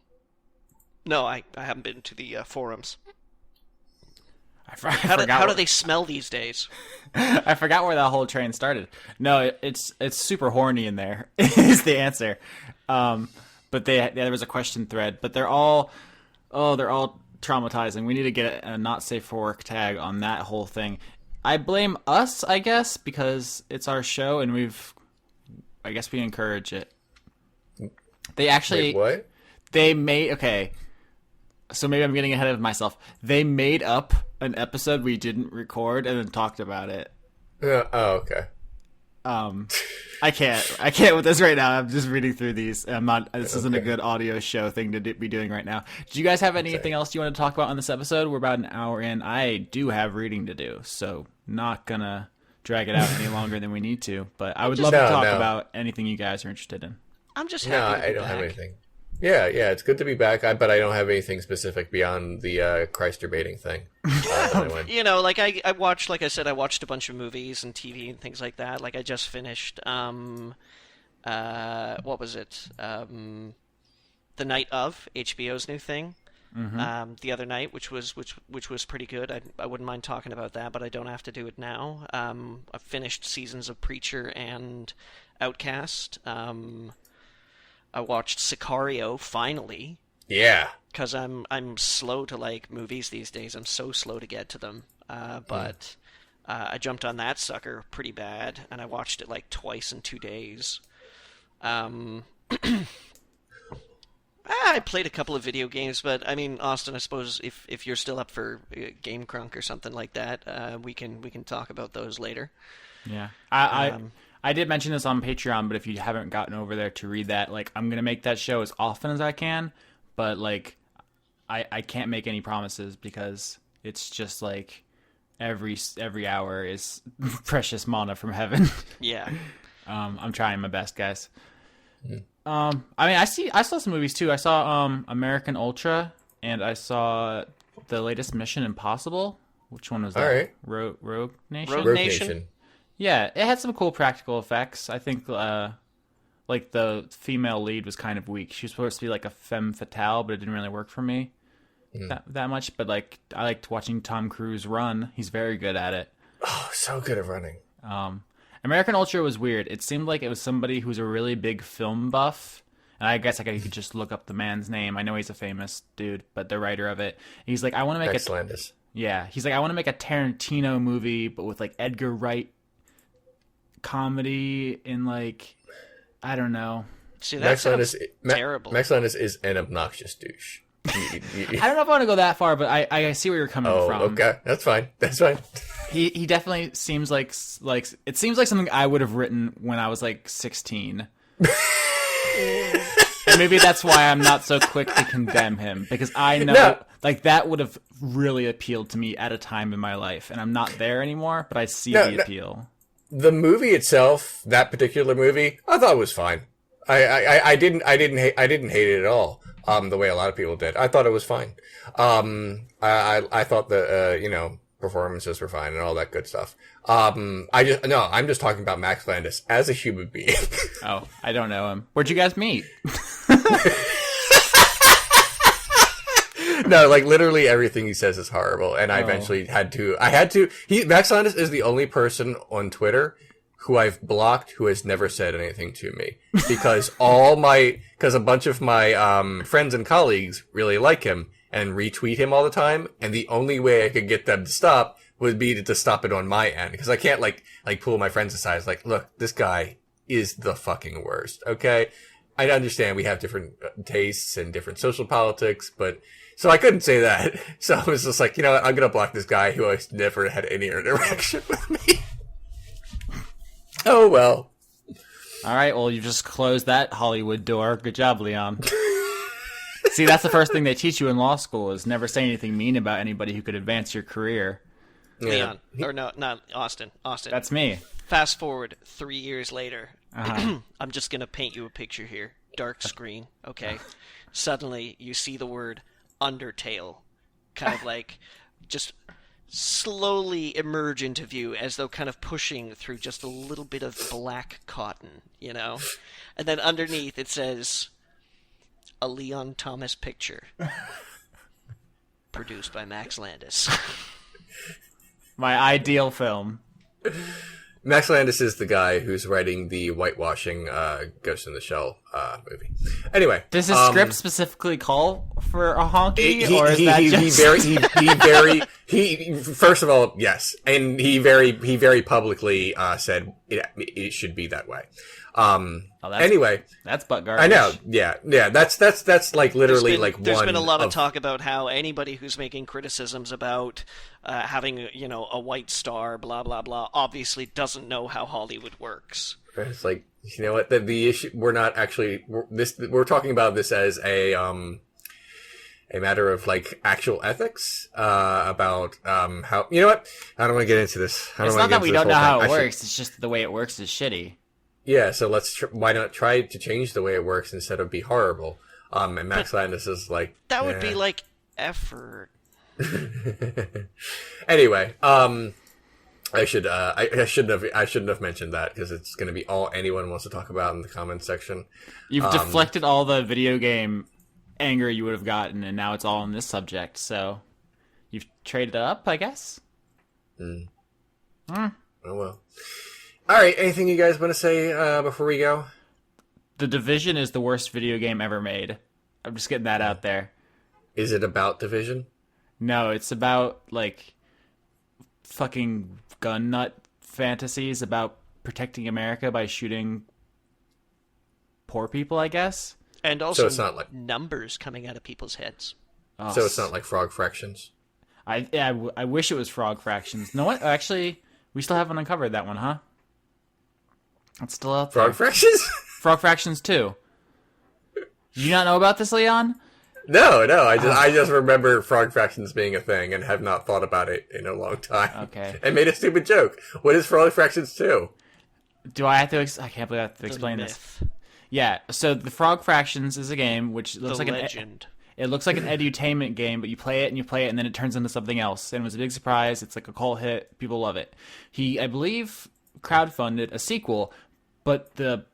no, I haven't been to the forums. How do they smell these days? I forgot where that whole train started. No, it's super horny in there, is the answer. But there was a question thread, but they're all traumatizing. We need to get a not safe for work tag on that whole thing. I blame us, I guess, because it's our show and I guess we encourage it. They actually... Wait, what? They made okay. So maybe I'm getting ahead of myself. They made up an episode we didn't record and then talked about it. Okay. I can't with this right now. I'm just reading through these. I'm not. This isn't a good audio show thing to be doing right now. Do you guys have anything else you want to talk about on this episode? We're about an hour in. I do have reading to do, so not gonna drag it out any longer than we need to. But I would love to talk about anything you guys are interested in. I'm just happy. I don't have anything. Yeah, it's good to be back, but I don't have anything specific beyond the Chrysler baiting thing. You know, like I watched, like I said, I watched a bunch of movies and TV and things like that. Like I just finished, what was it? The Night of, HBO's new thing, the other night, which was pretty good. I wouldn't mind talking about that, but I don't have to do it now. I've finished seasons of Preacher and Outcast. I watched Sicario finally. Yeah. Because I'm slow to like movies these days. I'm so slow to get to them. But I jumped on that sucker pretty bad, and I watched it like twice in 2 days. I played a couple of video games, but I mean, Austin, I suppose if you're still up for Game Crunk or something like that, we can talk about those later. Yeah. I did mention this on Patreon, but if you haven't gotten over there to read that, like, I'm going to make that show as often as I can, but, like, I can't make any promises because it's just, like, every hour is precious mana from heaven. Yeah. I'm trying my best, guys. I mean, I saw some movies, too. I saw American Ultra, and I saw the latest Mission Impossible. Which one was that? All right. Rogue Nation? Rogue Nation. Yeah, it had some cool practical effects. I think, like, the female lead was kind of weak. She was supposed to be, like, a femme fatale, but it didn't really work for me that much. But, like, I liked watching Tom Cruise run. He's very good at it. Oh, so good at running. American Ultra was weird. It seemed like it was somebody who's a really big film buff. And I guess you could just look up the man's name. I know he's a famous dude, but the writer of it. He's like, I want to make Landis. Yeah, he's like, I want to make a Tarantino movie, but with, like, Edgar Wright comedy in, like, I don't know. See, that sounds terrible. Max Landis is an obnoxious douche. I don't know if I want to go that far, but I see where you're coming from. Okay, that's fine. He definitely seems like it seems like something I would have written when I was like 16. And maybe that's why I'm not so quick to condemn him, because I know like that would have really appealed to me at a time in my life, and I'm not there anymore, but I see the appeal. The movie itself, that particular movie, I thought was fine. I didn't hate it at all. The way a lot of people did. I thought it was fine. I thought the performances were fine and all that good stuff. I'm just talking about Max Landis as a human being. Oh, I don't know him. Where'd you guys meet? No, like literally everything he says is horrible, and I eventually had to. Max Landis is the only person on Twitter who I've blocked who has never said anything to me, because a bunch of my friends and colleagues really like him and retweet him all the time, and the only way I could get them to stop would be to stop it on my end, because I can't like pull my friends aside. It's like, look, this guy is the fucking worst. Okay, I understand we have different tastes and different social politics, but. So I couldn't say that. So I was just like, you know what? I'm going to block this guy who has never had any interaction with me. Oh, well. All right. Well, you just closed that Hollywood door. Good job, Leon. See, that's the first thing they teach you in law school is never say anything mean about anybody who could advance your career. Yeah. Leon. Or no, not Austin. That's me. Fast forward 3 years later. I'm just going to paint you a picture here. Dark screen. Okay. Suddenly, you see the word Undertale kind of like just slowly emerge into view, as though kind of pushing through just a little bit of black cotton, and then underneath it says a Leon Thomas picture produced by Max Landis. My ideal film. Max Landis is the guy who's writing the whitewashing Ghost in the Shell movie. Anyway, does his script specifically call for a honky, first of all, yes, and he very publicly said it should be that way. Anyway, that's butt garbage. I know. Yeah. That's like literally there's been a lot of talk about how anybody who's making criticisms about having a white star, blah blah blah, obviously doesn't know how Hollywood works. It's like, you know what, the issue, we're talking about this as a matter of like actual ethics about how, you know what, I don't want to get into this. It's not that we don't know how it works, it's just the way it works is shitty. Yeah, so why not try to change the way it works instead of be horrible? And Max Landis is like, that would be like effort. Anyway, I shouldn't have mentioned that because it's going to be all anyone wants to talk about in the comments section. You've deflected all the video game anger you would have gotten, and now it's all on this subject. So you've traded it up, I guess. Oh well. All right. Anything you guys want to say before we go? The Division is the worst video game ever made. I'm just getting that out there. Is it about Division? No, it's about like fucking gun nut fantasies about protecting America by shooting poor people, I guess. And also, so it's not like numbers coming out of people's heads. Oh, so it's not like Frog Fractions. I wish it was Frog Fractions. No, what? Actually, we still haven't uncovered that one, huh? It's still out there. Frog Fractions? Frog Fractions 2. Did you not know about this, Leon? No. I just remember Frog Fractions being a thing and have not thought about it in a long time. Okay. And made a stupid joke. What is Frog Fractions 2? Do I have to? I can't believe I have to explain this. Yeah. So the Frog Fractions is a game which looks like legend. It looks like an edutainment game, but you play it, and then it turns into something else. And it was a big surprise. It's like a cult hit. People love it. He, I believe, crowdfunded a sequel, but the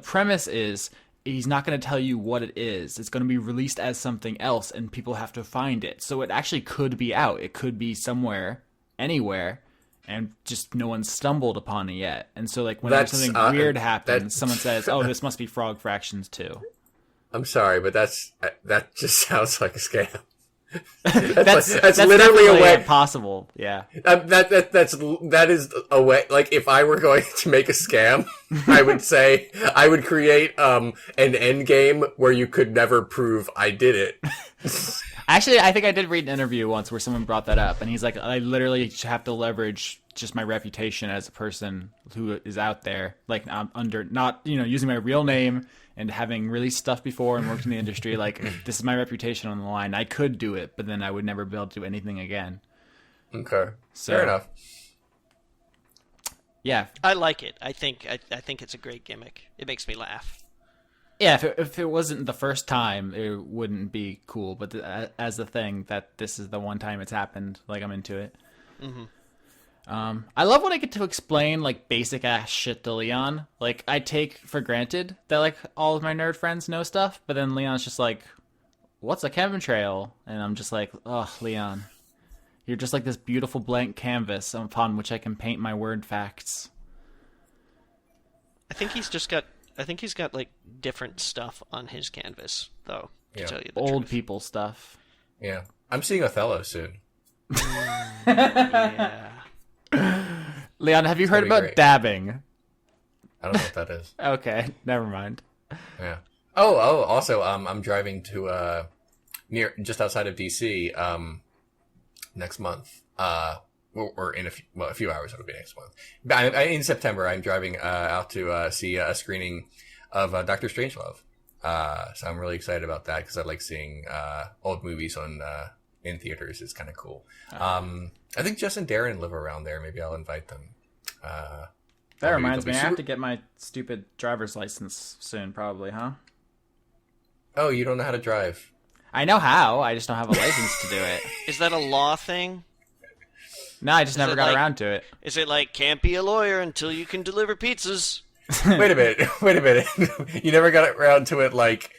premise is he's not going to tell you what it is. It's going to be released as something else, and people have to find it. So it actually could be out. It could be somewhere, anywhere, and just no one stumbled upon it yet. And so, like, whenever something weird happens, someone says, "Oh, this must be Frog Fractions 2." I'm sorry, but that just sounds like a scam. that's literally a way possible. Yeah. That is a way. Like, if I were going to make a scam, I would say I would create an end game where you could never prove I did it. Actually, I think I did read an interview once where someone brought that up, and he's like, I literally have to leverage just my reputation as a person who is out there, like, I'm under, not, using my real name and having released stuff before and worked in the industry. Like, this is my reputation on the line. I could do it, but then I would never be able to do anything again. Okay. Fair enough. Yeah. I like it. I think it's a great gimmick. It makes me laugh. Yeah, if it wasn't the first time, it wouldn't be cool. But as the thing that this is the one time it's happened, like, I'm into it. Mm-hmm. I love when I get to explain, like, basic ass shit to Leon. Like, I take for granted that, like, all of my nerd friends know stuff, but then Leon's just like, "What's a chemtrail?" And I'm just like, "Oh, Leon, you're just like this beautiful blank canvas upon which I can paint my word facts." I think he's got like different stuff on his canvas, though. To tell you the old truth. people stuff. Yeah, I'm seeing Othello soon. Yeah. Leon, have you heard about great. dabbing? I don't know what that is. Okay, never mind. Yeah. Oh. Also, I'm driving to just outside of DC next month. Or in a few hours it'll be next month. But in September, I'm driving out to see a screening of Doctor Strangelove. So I'm really excited about that because I like seeing old movies in theaters. It's kind of cool. I think Jess and Darren live around there. Maybe I'll invite them. That reminds me, I have to get my stupid driver's license soon, probably, huh? Oh, you don't know how to drive? I know how. I just don't have a license to do it. Is that a law thing? No, I just never got around to it. Is it like, can't be a lawyer until you can deliver pizzas? Wait a minute. You never got around to it, like,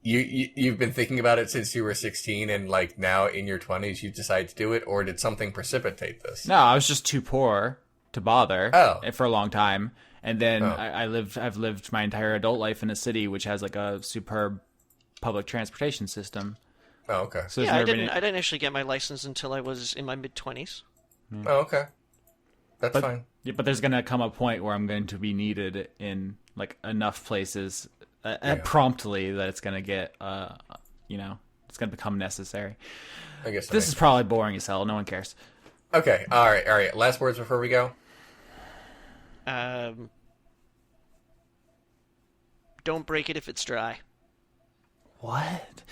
you've been thinking about it since you were 16 and, like, now in your 20s you decide to do it, or did something precipitate this? No, I was just too poor. to bother Oh. for a long time. And then Oh. I've lived my entire adult life in a city which has like a superb public transportation system. Oh, okay. So there's Yeah, never been I didn't actually get my license until I was in my mid-20s. Oh, okay. That's fine. Yeah, but there's gonna come a point where I'm going to be needed in like enough places promptly that it's gonna get, it's gonna become necessary. I guess This is probably boring as hell. No one cares. Okay. All right. Last words before we go. Don't break it if it's dry. What?